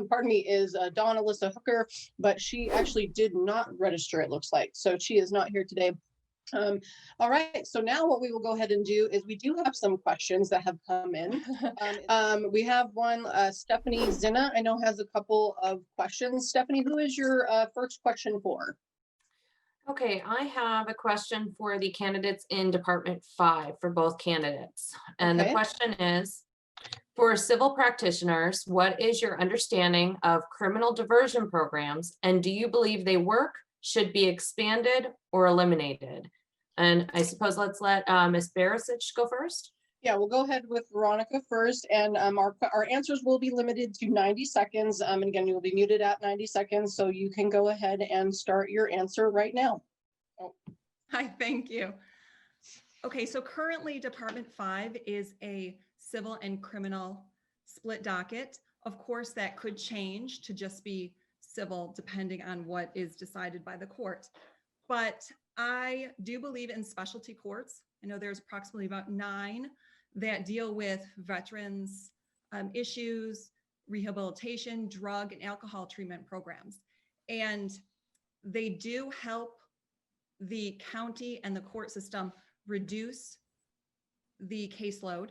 Speaker 1: pardon me, is Dawn Alyssa Hooker, but she actually did not register, it looks like, so she is not here today. All right, so now what we will go ahead and do is we do have some questions that have come in. We have one, Stephanie Zinna, I know has a couple of questions. Stephanie, who is your first question for?
Speaker 15: Okay, I have a question for the candidates in Department 5 for both candidates. And the question is, for civil practitioners, what is your understanding of criminal diversion programs? And do you believe they work, should be expanded, or eliminated? And I suppose let's let Ms. Barisich go first.
Speaker 1: Yeah, we'll go ahead with Veronica first, and our answers will be limited to 90 seconds. And again, you'll be muted at 90 seconds, so you can go ahead and start your answer right now. Oh.
Speaker 5: Hi, thank you. Okay, so currently Department 5 is a civil and criminal split docket. Of course, that could change to just be civil depending on what is decided by the court. But I do believe in specialty courts. I know there's approximately about 9 that deal with veterans issues, rehabilitation, drug and alcohol treatment programs. And they do help the county and the court system reduce the caseload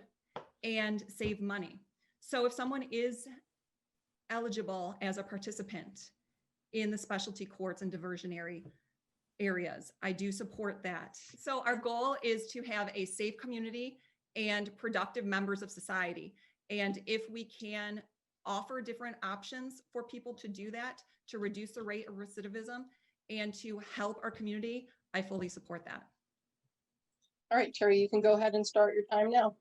Speaker 5: and save money. So if someone is eligible as a participant in the specialty courts and diversionary areas, I do support that. So our goal is to have a safe community and productive members of society. And if we can offer different options for people to do that, to reduce the rate of recidivism and to help our community, I fully support that.
Speaker 1: All right, Terry, you can go ahead and start your time now.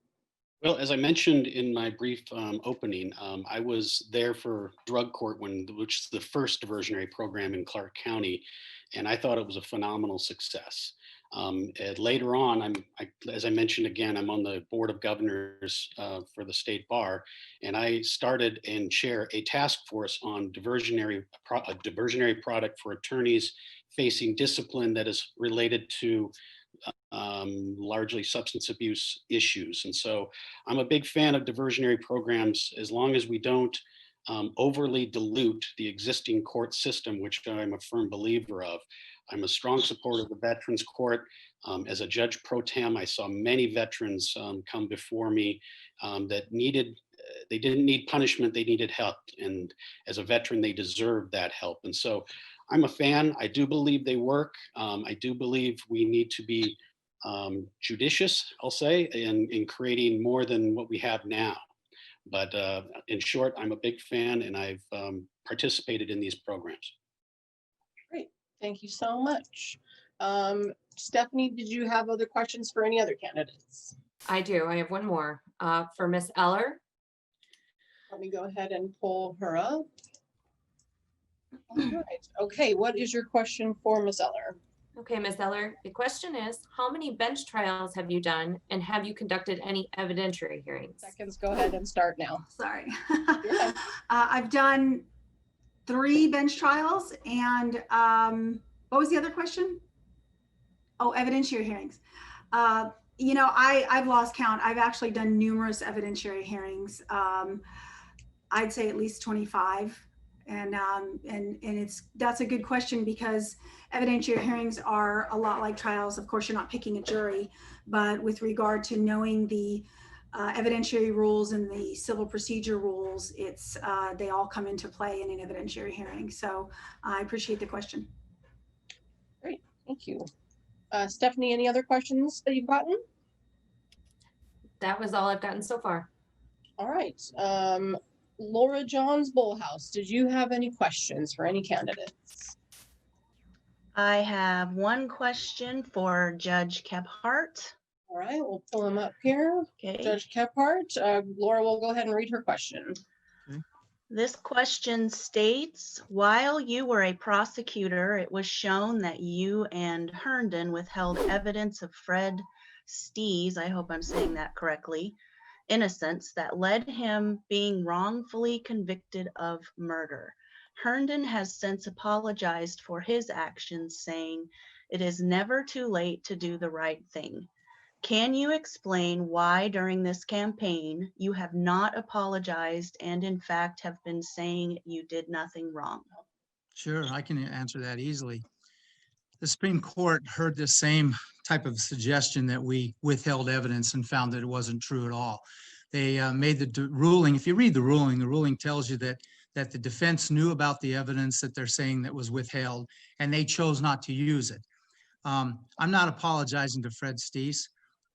Speaker 6: Well, as I mentioned in my brief opening, I was there for drug court, which is the first diversionary program in Clark County, and I thought it was a phenomenal success. Later on, as I mentioned again, I'm on the Board of Governors for the State Bar, and I started and chair a task force on a diversionary product for attorneys facing discipline that is related to largely substance abuse issues. And so I'm a big fan of diversionary programs as long as we don't overly dilute the existing court system, which I'm a firm believer of. I'm a strong supporter of the Veterans Court. As a judge pro tem, I saw many veterans come before me that they didn't need punishment, they needed help. And as a veteran, they deserved that help. And so I'm a fan. I do believe they work. I do believe we need to be judicious, I'll say, in creating more than what we have now. But in short, I'm a big fan and I've participated in these programs.
Speaker 1: Great, thank you so much. Stephanie, did you have other questions for any other candidates?
Speaker 15: I do. I have one more for Miss Eller.
Speaker 1: Let me go ahead and pull her up. All right. Okay, what is your question for Ms. Eller?
Speaker 15: Okay, Ms. Eller, the question is, how many bench trials have you done and have you conducted any evidentiary hearings?
Speaker 1: Seconds, go ahead and start now.
Speaker 13: Sorry. I've done 3 bench trials and what was the other question? Oh, evidentiary hearings. You know, I've lost count. I've actually done numerous evidentiary hearings. I'd say at least 25. And that's a good question because evidentiary hearings are a lot like trials. Of course, you're not picking a jury, but with regard to knowing the evidentiary rules and the civil procedure rules, they all come into play in an evidentiary hearing. So I appreciate the question.
Speaker 1: Great, thank you. Stephanie, any other questions that you've gotten?
Speaker 15: That was all I've gotten so far.
Speaker 1: All right. Laura Johns Bullhouse, did you have any questions for any candidates?
Speaker 16: I have one question for Judge Kephart.
Speaker 1: All right, we'll pull him up here.
Speaker 16: Okay.
Speaker 1: Judge Kephart, Laura will go ahead and read her question.
Speaker 12: Okay.
Speaker 16: This question states, while you were a prosecutor, it was shown that you and Herndon withheld evidence of Fred Stee's, I hope I'm saying that correctly, innocence that led him being wrongfully convicted of murder. Herndon has since apologized for his actions, saying it is never too late to do the right thing. Can you explain why during this campaign you have not apologized and in fact have been saying you did nothing wrong?
Speaker 12: Sure, I can answer that easily. The Supreme Court heard the same type of suggestion that we withheld evidence and found that it wasn't true at all. They made the ruling. If you read the ruling tells you that the defense knew about the evidence that they're saying that was withheld, and they chose not to use it. I'm not apologizing to Fred Stees.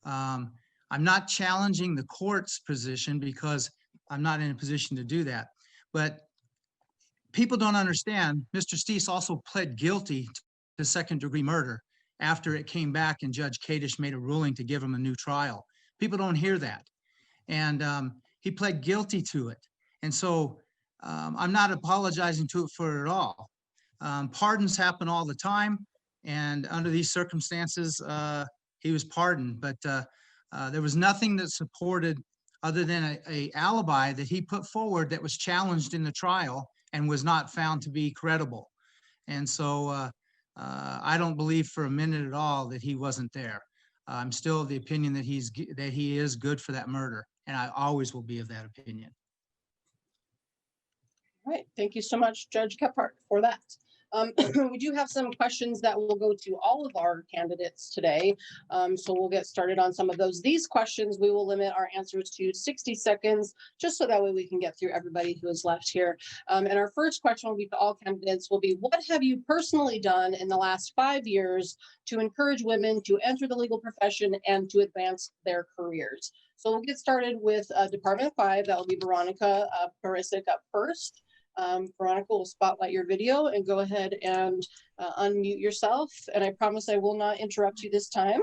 Speaker 12: I'm not challenging the court's position because I'm not in a position to do that. But people don't understand, Mr. Stees also pled guilty to second-degree murder after it came back and Judge Kadish made a ruling to give him a new trial. People don't hear that. And he pled guilty to it. And so I'm not apologizing for it at all. Pardons happen all the time. And under these circumstances, he was pardoned. But there was nothing that supported other than a alibi that he put forward that was challenged in the trial and was not found to be credible. And so I don't believe for a minute at all that he wasn't there. I'm still of the opinion that he is good for that murder, and I always will be of that opinion.
Speaker 1: All right, thank you so much, Judge Kephart, for that. We do have some questions that will go to all of our candidates today, so we'll get started on some of those. These questions, we will limit our answers to 60 seconds, just so that way we can get through everybody who is left here. And our first question will be to all candidates will be, what have you personally done in the last 5 years to encourage women to enter the legal profession and to advance their careers? So we'll get started with Department 5. That will be Veronica Beresich up first. Veronica will spotlight your video and go ahead and unmute yourself. And I promise I will not interrupt you this time.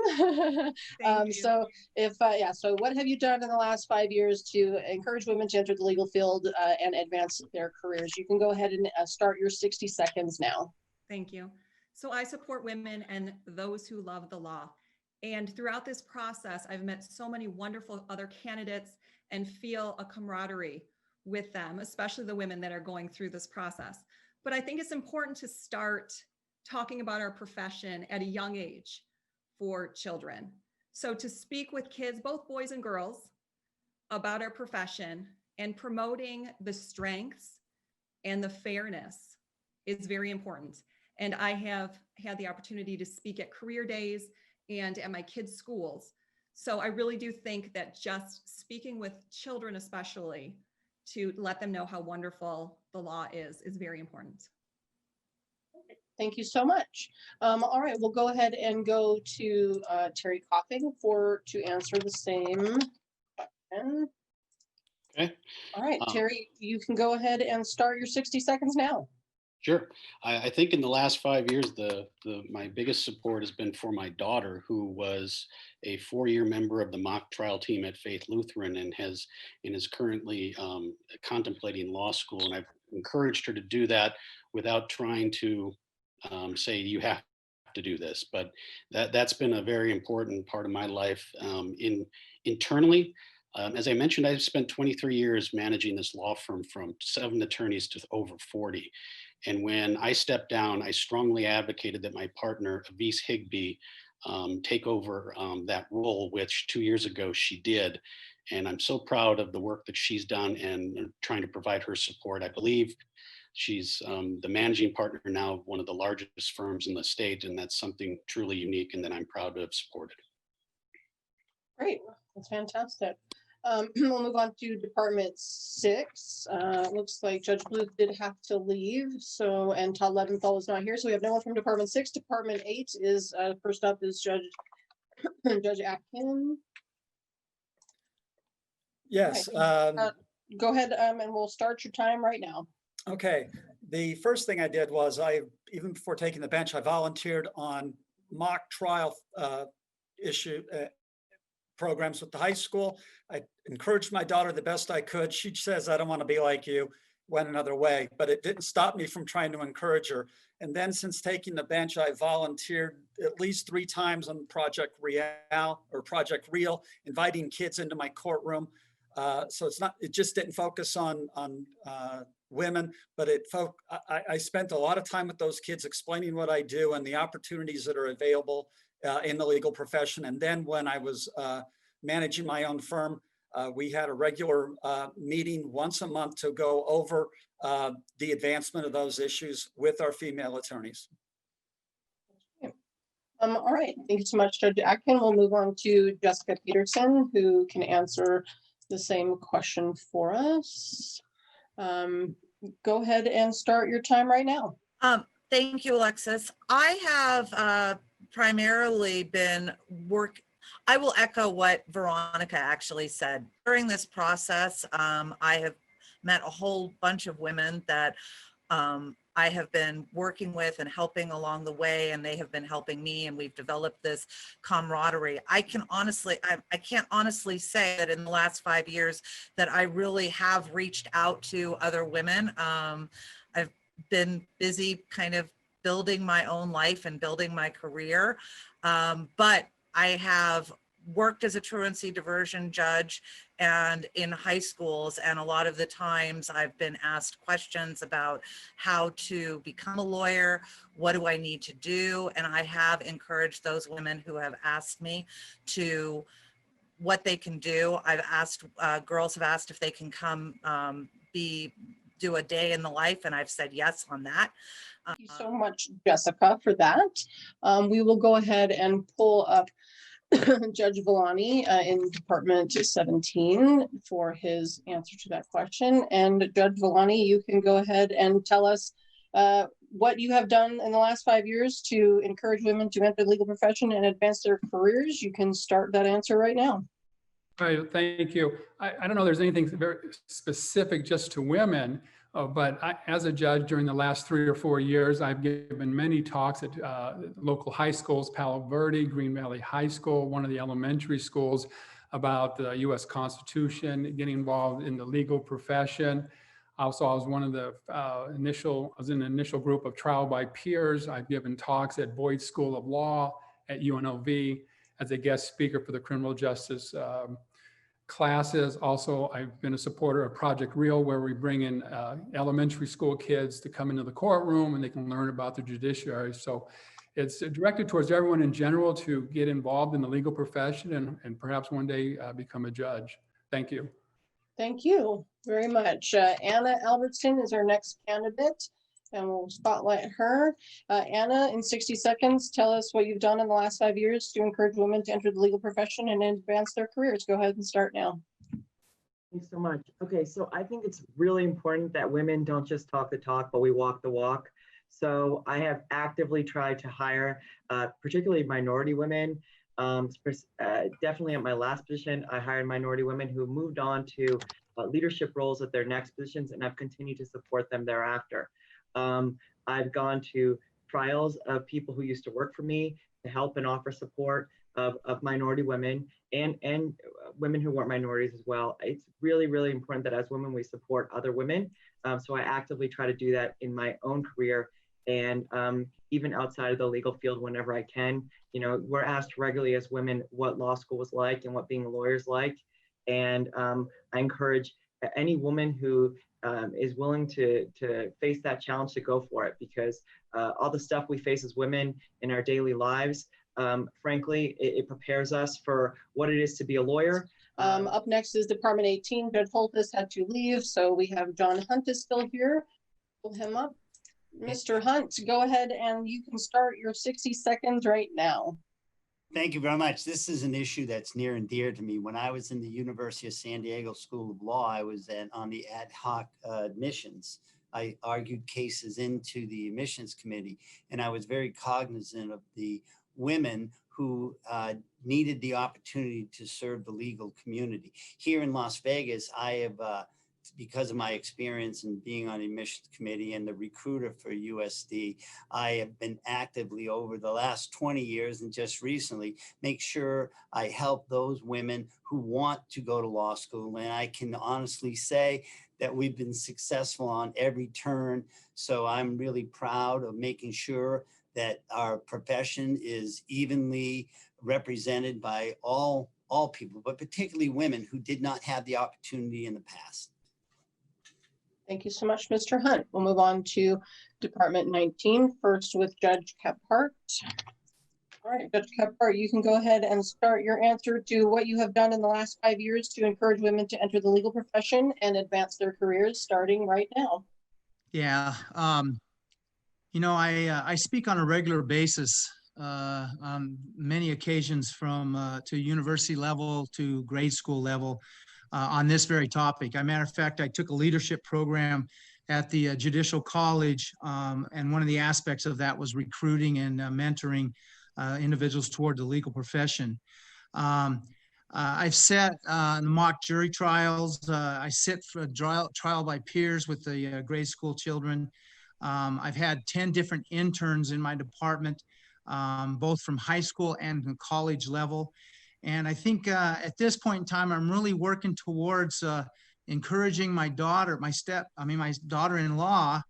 Speaker 1: So so what have you done in the last 5 years to encourage women to enter the legal field and advance their careers? You can go ahead and start your 60 seconds now.
Speaker 5: Thank you. So I support women and those who love the law. And throughout this process, I've met so many wonderful other candidates and feel a camaraderie with them, especially the women that are going through this process. But I think it's important to start talking about our profession at a young age for children. So to speak with kids, both boys and girls, about our profession and promoting the strengths and the fairness is very important. And I have had the opportunity to speak at career days and at my kids' schools. So I really do think that just speaking with children, especially, to let them know how wonderful the law is very important.
Speaker 1: Thank you so much. All right, we'll go ahead and go to Terry Coffing to answer the same question.
Speaker 6: Okay.
Speaker 1: All right, Terry, you can go ahead and start your 60 seconds now.
Speaker 6: Sure. I think in the last 5 years, my biggest support has been for my daughter, who was a 4-year member of the mock trial team at Faith Lutheran and is currently contemplating law school. And I've encouraged her to do that without trying to say you have to do this. But that's been a very important part of my life. Internally, as I mentioned, I've spent 23 years managing this law firm from 7 attorneys to over 40. And when I stepped down, I strongly advocated that my partner, Avise Higbee, take over that role, which 2 years ago she did. And I'm so proud of the work that she's done and trying to provide her support. I believe she's the managing partner now of one of the largest firms in the state, and that's something truly unique and that I'm proud to have supported.
Speaker 1: Great, that's fantastic. We'll move on to Department 6. Looks like Judge Bluth did have to leave, and Todd Leventhal is not here, so we have no one from Department 6. Department 8 is first up is Judge Atkin.
Speaker 8: Yes.
Speaker 1: Go ahead, and we'll start your time right now.
Speaker 8: Okay. The first thing I did was even before taking the bench, I volunteered on mock trial programs with the high school. I encouraged my daughter the best I could. She says, I don't want to be like you, went another way, but it didn't stop me from trying to encourage her. And then since taking the bench, I volunteered at least 3 times on Project Real, inviting kids into my courtroom. So it just didn't focus on women, but I spent a lot of time with those kids explaining what I do and the opportunities that are available in the legal profession. And then when I was managing my own firm, we had a regular meeting once a month to go over the advancement of those issues with our female attorneys.
Speaker 1: All right, thank you so much, Judge Atkin. We'll move on to Jessica Peterson, who can answer the same question for us. Go ahead and start your time right now.
Speaker 9: Thank you, Alexis. I have primarily been I will echo what Veronica actually said. During this process, I have met a whole bunch of women that I have been working with and helping along the way, and they have been helping me, and we've developed this camaraderie. I can't honestly say that in the last 5 years that I really have reached out to other women. I've been busy kind of building my own life and building my career. But I have worked as a truancy diversion judge and in high schools, and a lot of the times I've been asked questions about how to become a lawyer, what do I need to do, and I have encouraged those women who have asked me to what they can do. I've asked, girls have asked if they can come do a day in the life, and I've said yes on that.
Speaker 1: Thank you so much, Jessica, for that. We will go ahead and pull up Judge Velani in Department 17 for his answer to that question. And Judge Velani, you can go ahead and tell us what you have done in the last 5 years to encourage women to enter the legal profession and advance their careers. You can start that answer right now.
Speaker 10: Right, thank you. I don't know if there's anything very specific just to women, but as a judge during the last 3 or 4 years, I've given many talks at local high schools, Palo Verde, Green Valley High School, one of the elementary schools, about the U.S. Constitution, getting involved in the legal profession. Also, I was in the initial group of trial by peers. I've given talks at Boyd School of Law, at UNLV, as a guest speaker for the criminal justice classes. Also, I've been a supporter of Project Real, where we bring in elementary school kids to come into the courtroom and they can learn about the judiciary. So it's directed towards everyone in general to get involved in the legal profession and perhaps one day become a judge. Thank you.
Speaker 1: Thank you very much. Anna Albertson is our next candidate, and we'll spotlight her. Anna, in 60 seconds, tell us what you've done in the last 5 years to encourage women to enter the legal profession and advance their careers. Go ahead and start now.
Speaker 11: Thanks so much. Okay, so I think it's really important that women don't just talk the talk, but we walk the walk. So I have actively tried to hire, particularly minority women. Definitely at my last position, I hired minority women who moved on to leadership roles at their next positions, and I've continued to support them thereafter. I've gone to trials of people who used to work for me to help and offer support of minority women and women who weren't minorities as well. It's really, really important that as women, we support other women. So I actively try to do that in my own career and even outside of the legal field whenever I can. You know, we're asked regularly as women what law school was like and what being a lawyer is like. And I encourage any woman who is willing to face that challenge to go for it, because all the stuff we face as women in our daily lives, frankly, it prepares us for what it is to be a lawyer.
Speaker 1: Up next is Department 18. Judge Holthus had to leave, so we have John Hunt is still here. Pull him up. Mr. Hunt, go ahead and you can start your 60 seconds right now.
Speaker 4: Thank you very much. This is an issue that's near and dear to me. When I was in the University of San Diego School of Law, I was on the ad hoc admissions. I argued cases into the admissions committee, and I was very cognizant of the women who needed the opportunity to serve the legal community. Here in Las Vegas, I have, because of my experience in being on the admissions committee and the recruiter for USD, I have been actively over the last 20 years and just recently make sure I help those women who want to go to law school. And I can honestly say that we've been successful on every turn. So I'm really proud of making sure that our profession is evenly represented by all people, but particularly women who did not have the opportunity in the past.
Speaker 1: Thank you so much, Mr. Hunt. We'll move on to Department 19, first with Judge Kephart. All right, Judge Kephart, you can go ahead and start your answer to what you have done in the last 5 years to encourage women to enter the legal profession and advance their careers, starting right now.
Speaker 12: Yeah, you know, I speak on a regular basis on many occasions from to university level to grade school level on this very topic. As a matter of fact, I took a leadership program at the Judicial College, and one of the aspects of that was recruiting and mentoring individuals toward the legal profession. I've sat in the mock jury trials. I sit for a trial by peers with the grade school children. I've had 10 different interns in my department, both from high school and college level. And I think at this point in time, I'm really working towards encouraging my daughter, my daughter-in-law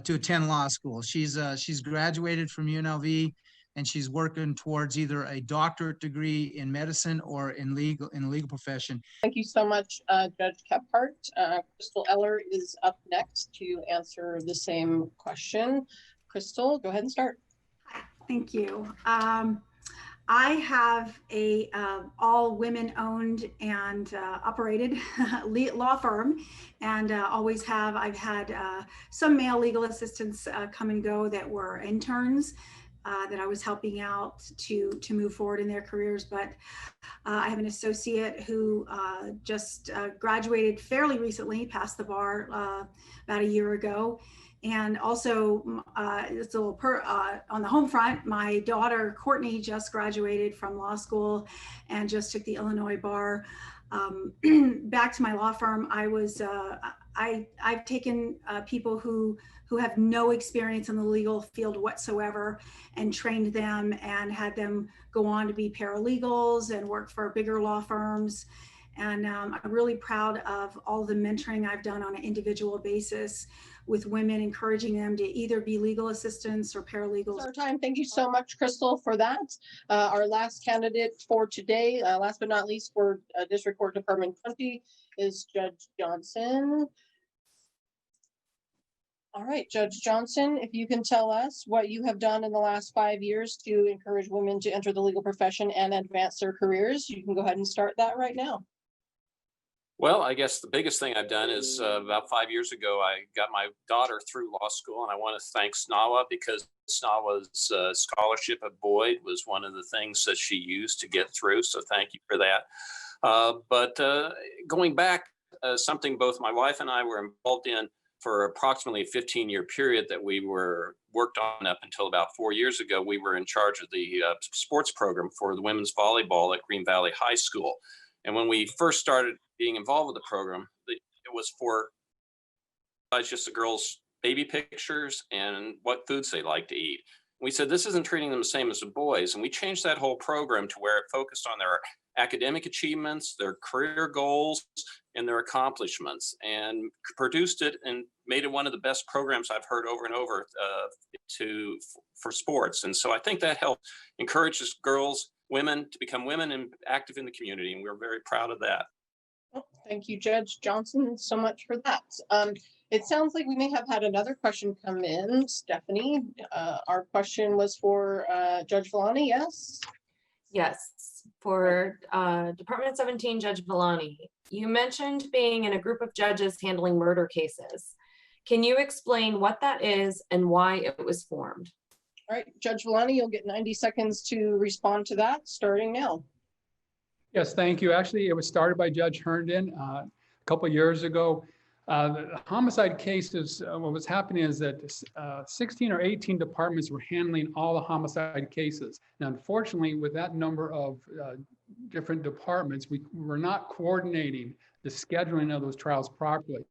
Speaker 12: to attend law school. She's graduated from UNLV, and she's working towards either a doctorate degree in medicine or in the legal profession.
Speaker 1: Thank you so much, Judge Kephart. Crystal Eller is up next to answer the same question. Crystal, go ahead and start.
Speaker 13: Thank you. I have a all women-owned and operated law firm, and always have. I've had some male legal assistants come and go that were interns that I was helping out to move forward in their careers. But I have an associate who just graduated fairly recently, passed the bar about a year ago. And also, it's a little on the home front, my daughter, Courtney, just graduated from law school and just took the Illinois bar. Back to my law firm, I've taken people who have no experience in the legal field whatsoever and trained them and had them go on to be paralegals and work for bigger law firms. And I'm really proud of all the mentoring I've done on an individual basis with women, encouraging them to either be legal assistants or paralegals.
Speaker 1: Our time. Thank you so much, Crystal, for that. Our last candidate for today, last but not least for District Court Department 20, is Judge Johnson. All right, Judge Johnson, if you can tell us what you have done in the last 5 years to encourage women to enter the legal profession and advance their careers, you can go ahead and start that right now.
Speaker 14: Well, I guess the biggest thing I've done is about 5 years ago, I got my daughter through law school, and I want to thank SNAWA because SNAWA's scholarship at Boyd was one of the things that she used to get through. So thank you for that. But going back, something both my wife and I were involved in for approximately a 15-year period that we were worked on up until about 4 years ago. We were in charge of the sports program for the women's volleyball at Green Valley High School. And when we first started being involved with the program, it was for just the girls' baby pictures and what foods they like to eat. We said, this isn't treating them the same as the boys. And we changed that whole program to where it focused on their academic achievements, their career goals, and their accomplishments, and produced it and made it one of the best programs I've heard over and over for sports. And so I think that helped encourage girls, women to become women and active in the community. And we're very proud of that.
Speaker 1: Well, thank you, Judge Johnson, so much for that. It sounds like we may have had another question come in. Stephanie, our question was for Judge Velani, yes?
Speaker 15: Yes, for Department 17, Judge Velani. You mentioned being in a group of judges handling murder cases. Can you explain what that is and why it was formed?
Speaker 1: All right, Judge Velani, you'll get 90 seconds to respond to that, starting now.
Speaker 10: Yes, thank you. Actually, it was started by Judge Herndon a couple of years ago. The homicide cases, what was happening is that 16 or 18 departments were handling all the homicide cases. Now, unfortunately, with that number of different departments, we were not coordinating the scheduling of those trials properly.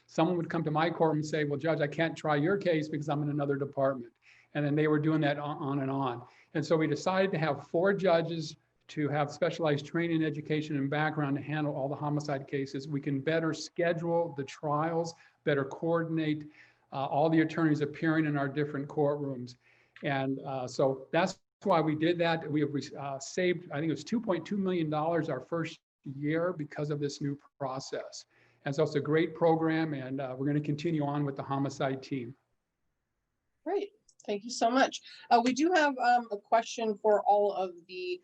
Speaker 10: Someone would come to my court and say, well, Judge, I can't try your case because I'm in another department. And then they were doing that on and on. And so we decided to have 4 judges to have specialized training, education, and background to handle all the homicide cases. We can better schedule the trials, better coordinate all the attorneys appearing in our different courtrooms. And so that's why we did that. We have saved, I think it was $2.2 million our first year because of this new process. And so it's a great program, and we're going to continue on with the homicide team.
Speaker 1: Great, thank you so much. We do have a question for all of the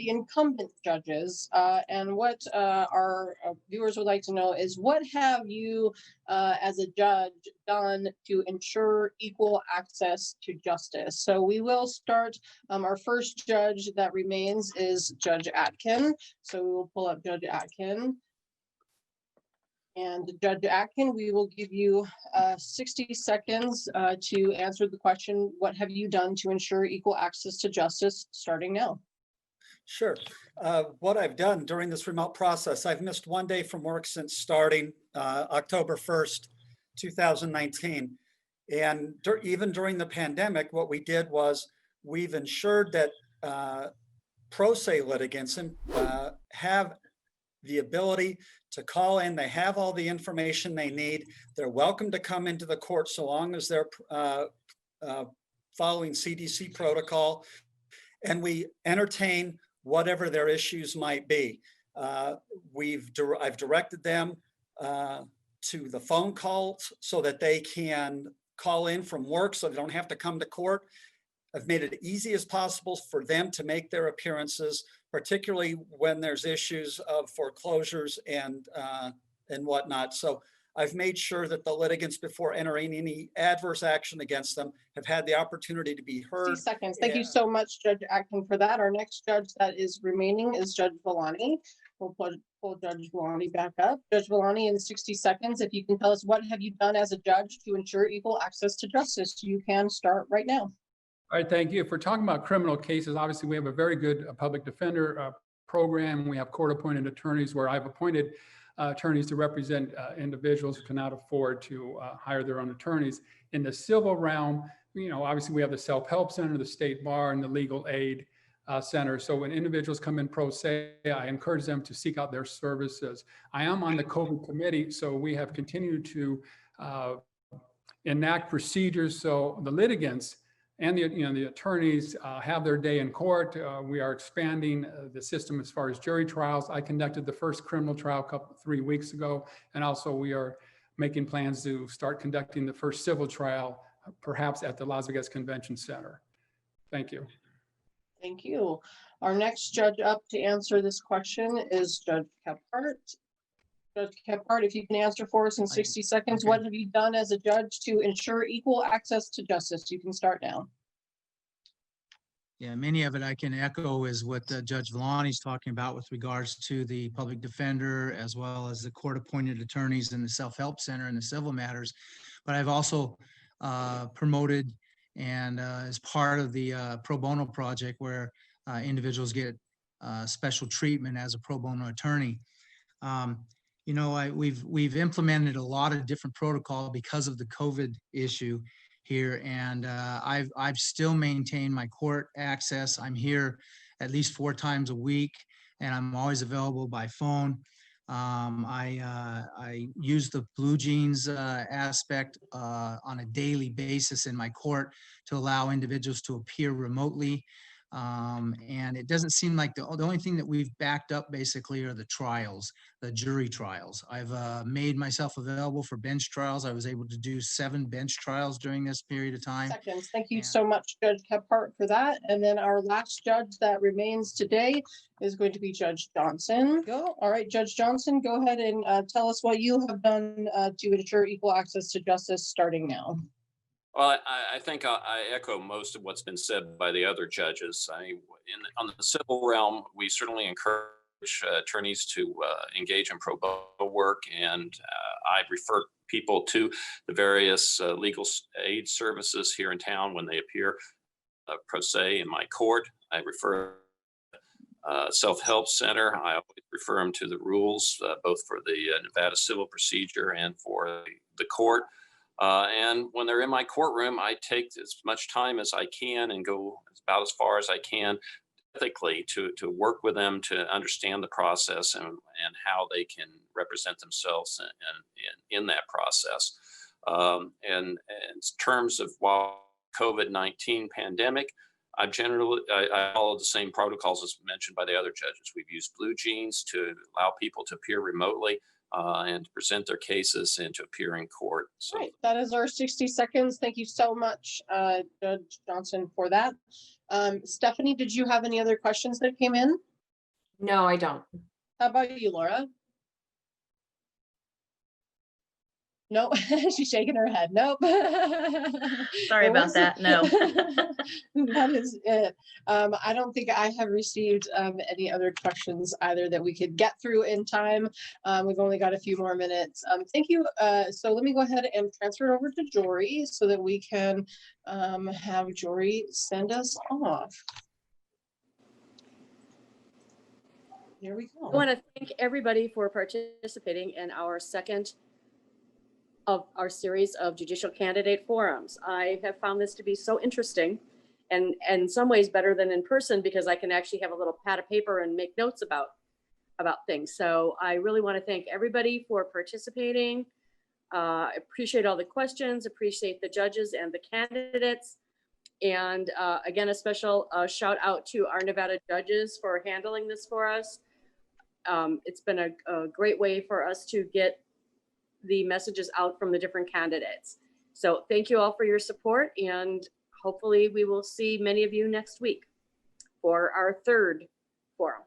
Speaker 1: incumbent judges, and what our viewers would like to know is, what have you as a judge done to ensure equal access to justice? So we will start, our first judge that remains is Judge Atkin. So we will pull up Judge Atkin. And Judge Atkin, we will give you 60 seconds to answer the question, what have you done to ensure equal access to justice, starting now?
Speaker 8: Sure. What I've done during this remote process, I've missed one day from work since starting October 1st, 2019. And even during the pandemic, what we did was we've ensured that pro se litigants have the ability to call in. They have all the information they need. They're welcome to come into the court so long as they're following CDC protocol. And we entertain whatever their issues might be. I've directed them to the phone calls so that they can call in from work so they don't have to come to court. I've made it easy as possible for them to make their appearances, particularly when there's issues of foreclosures and whatnot. So I've made sure that the litigants, before entering any adverse action against them, have had the opportunity to be heard.
Speaker 1: 60 seconds. Thank you so much, Judge Atkin, for that. Our next judge that is remaining is Judge Velani. We'll pull Judge Velani back up. Judge Velani, in 60 seconds, if you can tell us what have you done as a judge to ensure equal access to justice, you can start right now.
Speaker 10: All right, thank you. If we're talking about criminal cases, obviously we have a very good public defender program. We have court-appointed attorneys where I've appointed attorneys to represent individuals who cannot afford to hire their own attorneys. In the civil realm, obviously we have the self-help center, the state bar, and the legal aid center. So when individuals come in pro se, I encourage them to seek out their services. I am on the COVID committee, so we have continued to enact procedures so the litigants and the attorneys have their day in court. We are expanding the system as far as jury trials. I conducted the first criminal trial 3 weeks ago, and also we are making plans to start conducting the first civil trial, perhaps at the Las Vegas Convention Center. Thank you.
Speaker 1: Thank you. Our next judge up to answer this question is Judge Kephart. Judge Kephart, if you can answer for us in 60 seconds,
Speaker 12: okay.
Speaker 1: what have you done as a judge to ensure equal access to justice? You can start now.
Speaker 12: Yeah, many of it I can echo is what Judge Velani's talking about with regards to the public defender, as well as the court-appointed attorneys in the self-help center and the civil matters. But I've also promoted and as part of the pro bono project where individuals get special treatment as a pro bono attorney. You know, we've implemented a lot of different protocol because of the COVID issue here, and I've still maintained my court access. I'm here at least 4 times a week, and I'm always available by phone. I use the blue jeans aspect on a daily basis in my court to allow individuals to appear remotely. And it doesn't seem like the only thing that we've backed up basically are the trials, the jury trials. I've made myself available for bench trials. I was able to do 7 bench trials during this period of time.
Speaker 1: Seconds. Thank you so much, Judge Kephart, for that. And then our last judge that remains today is going to be Judge Johnson. All right, Judge Johnson, go ahead and tell us what you have done to ensure equal access to justice starting now.
Speaker 14: Well, I think I echo most of what's been said by the other judges. On the civil realm, we certainly encourage attorneys to engage in pro bono work, and I refer people to the various legal aid services here in town when they appear pro se in my court. I refer self-help center. I always refer them to the rules, both for the Nevada civil procedure and for the court. And when they're in my courtroom, I take as much time as I can and go about as far as I can ethically to work with them to understand the process and how they can represent themselves in that process. And in terms of while COVID-19 pandemic, I follow the same protocols as mentioned by the other judges. We've used blue jeans to allow people to appear remotely and to present their cases and to appear in court. So
Speaker 1: Right, that is our 60 seconds. Thank you so much, Judge Johnson, for that. Stephanie, did you have any other questions that came in?
Speaker 15: No, I don't.
Speaker 1: How about you, Laura? No, she's shaking her head. Nope.
Speaker 16: Sorry about that. No.
Speaker 1: That is it. I don't think I have received any other questions either that we could get through in time. We've only got a few more minutes. Thank you. So let me go ahead and transfer it over to Jori so that we can have Jori send us off. Here we go.
Speaker 2: I want to thank everybody for participating in our second of our series of judicial candidate forums. I have found this to be so interesting and in some ways better than in person because I can actually have a little pad of paper and make notes about things. So I really want to thank everybody for participating. Appreciate all the questions, appreciate the judges and the candidates. And again, a special shout out to our Nevada judges for handling this for us. It's been a great way for us to get the messages out from the different candidates. So thank you all for your support, and hopefully we will see many of you next week for our third forum.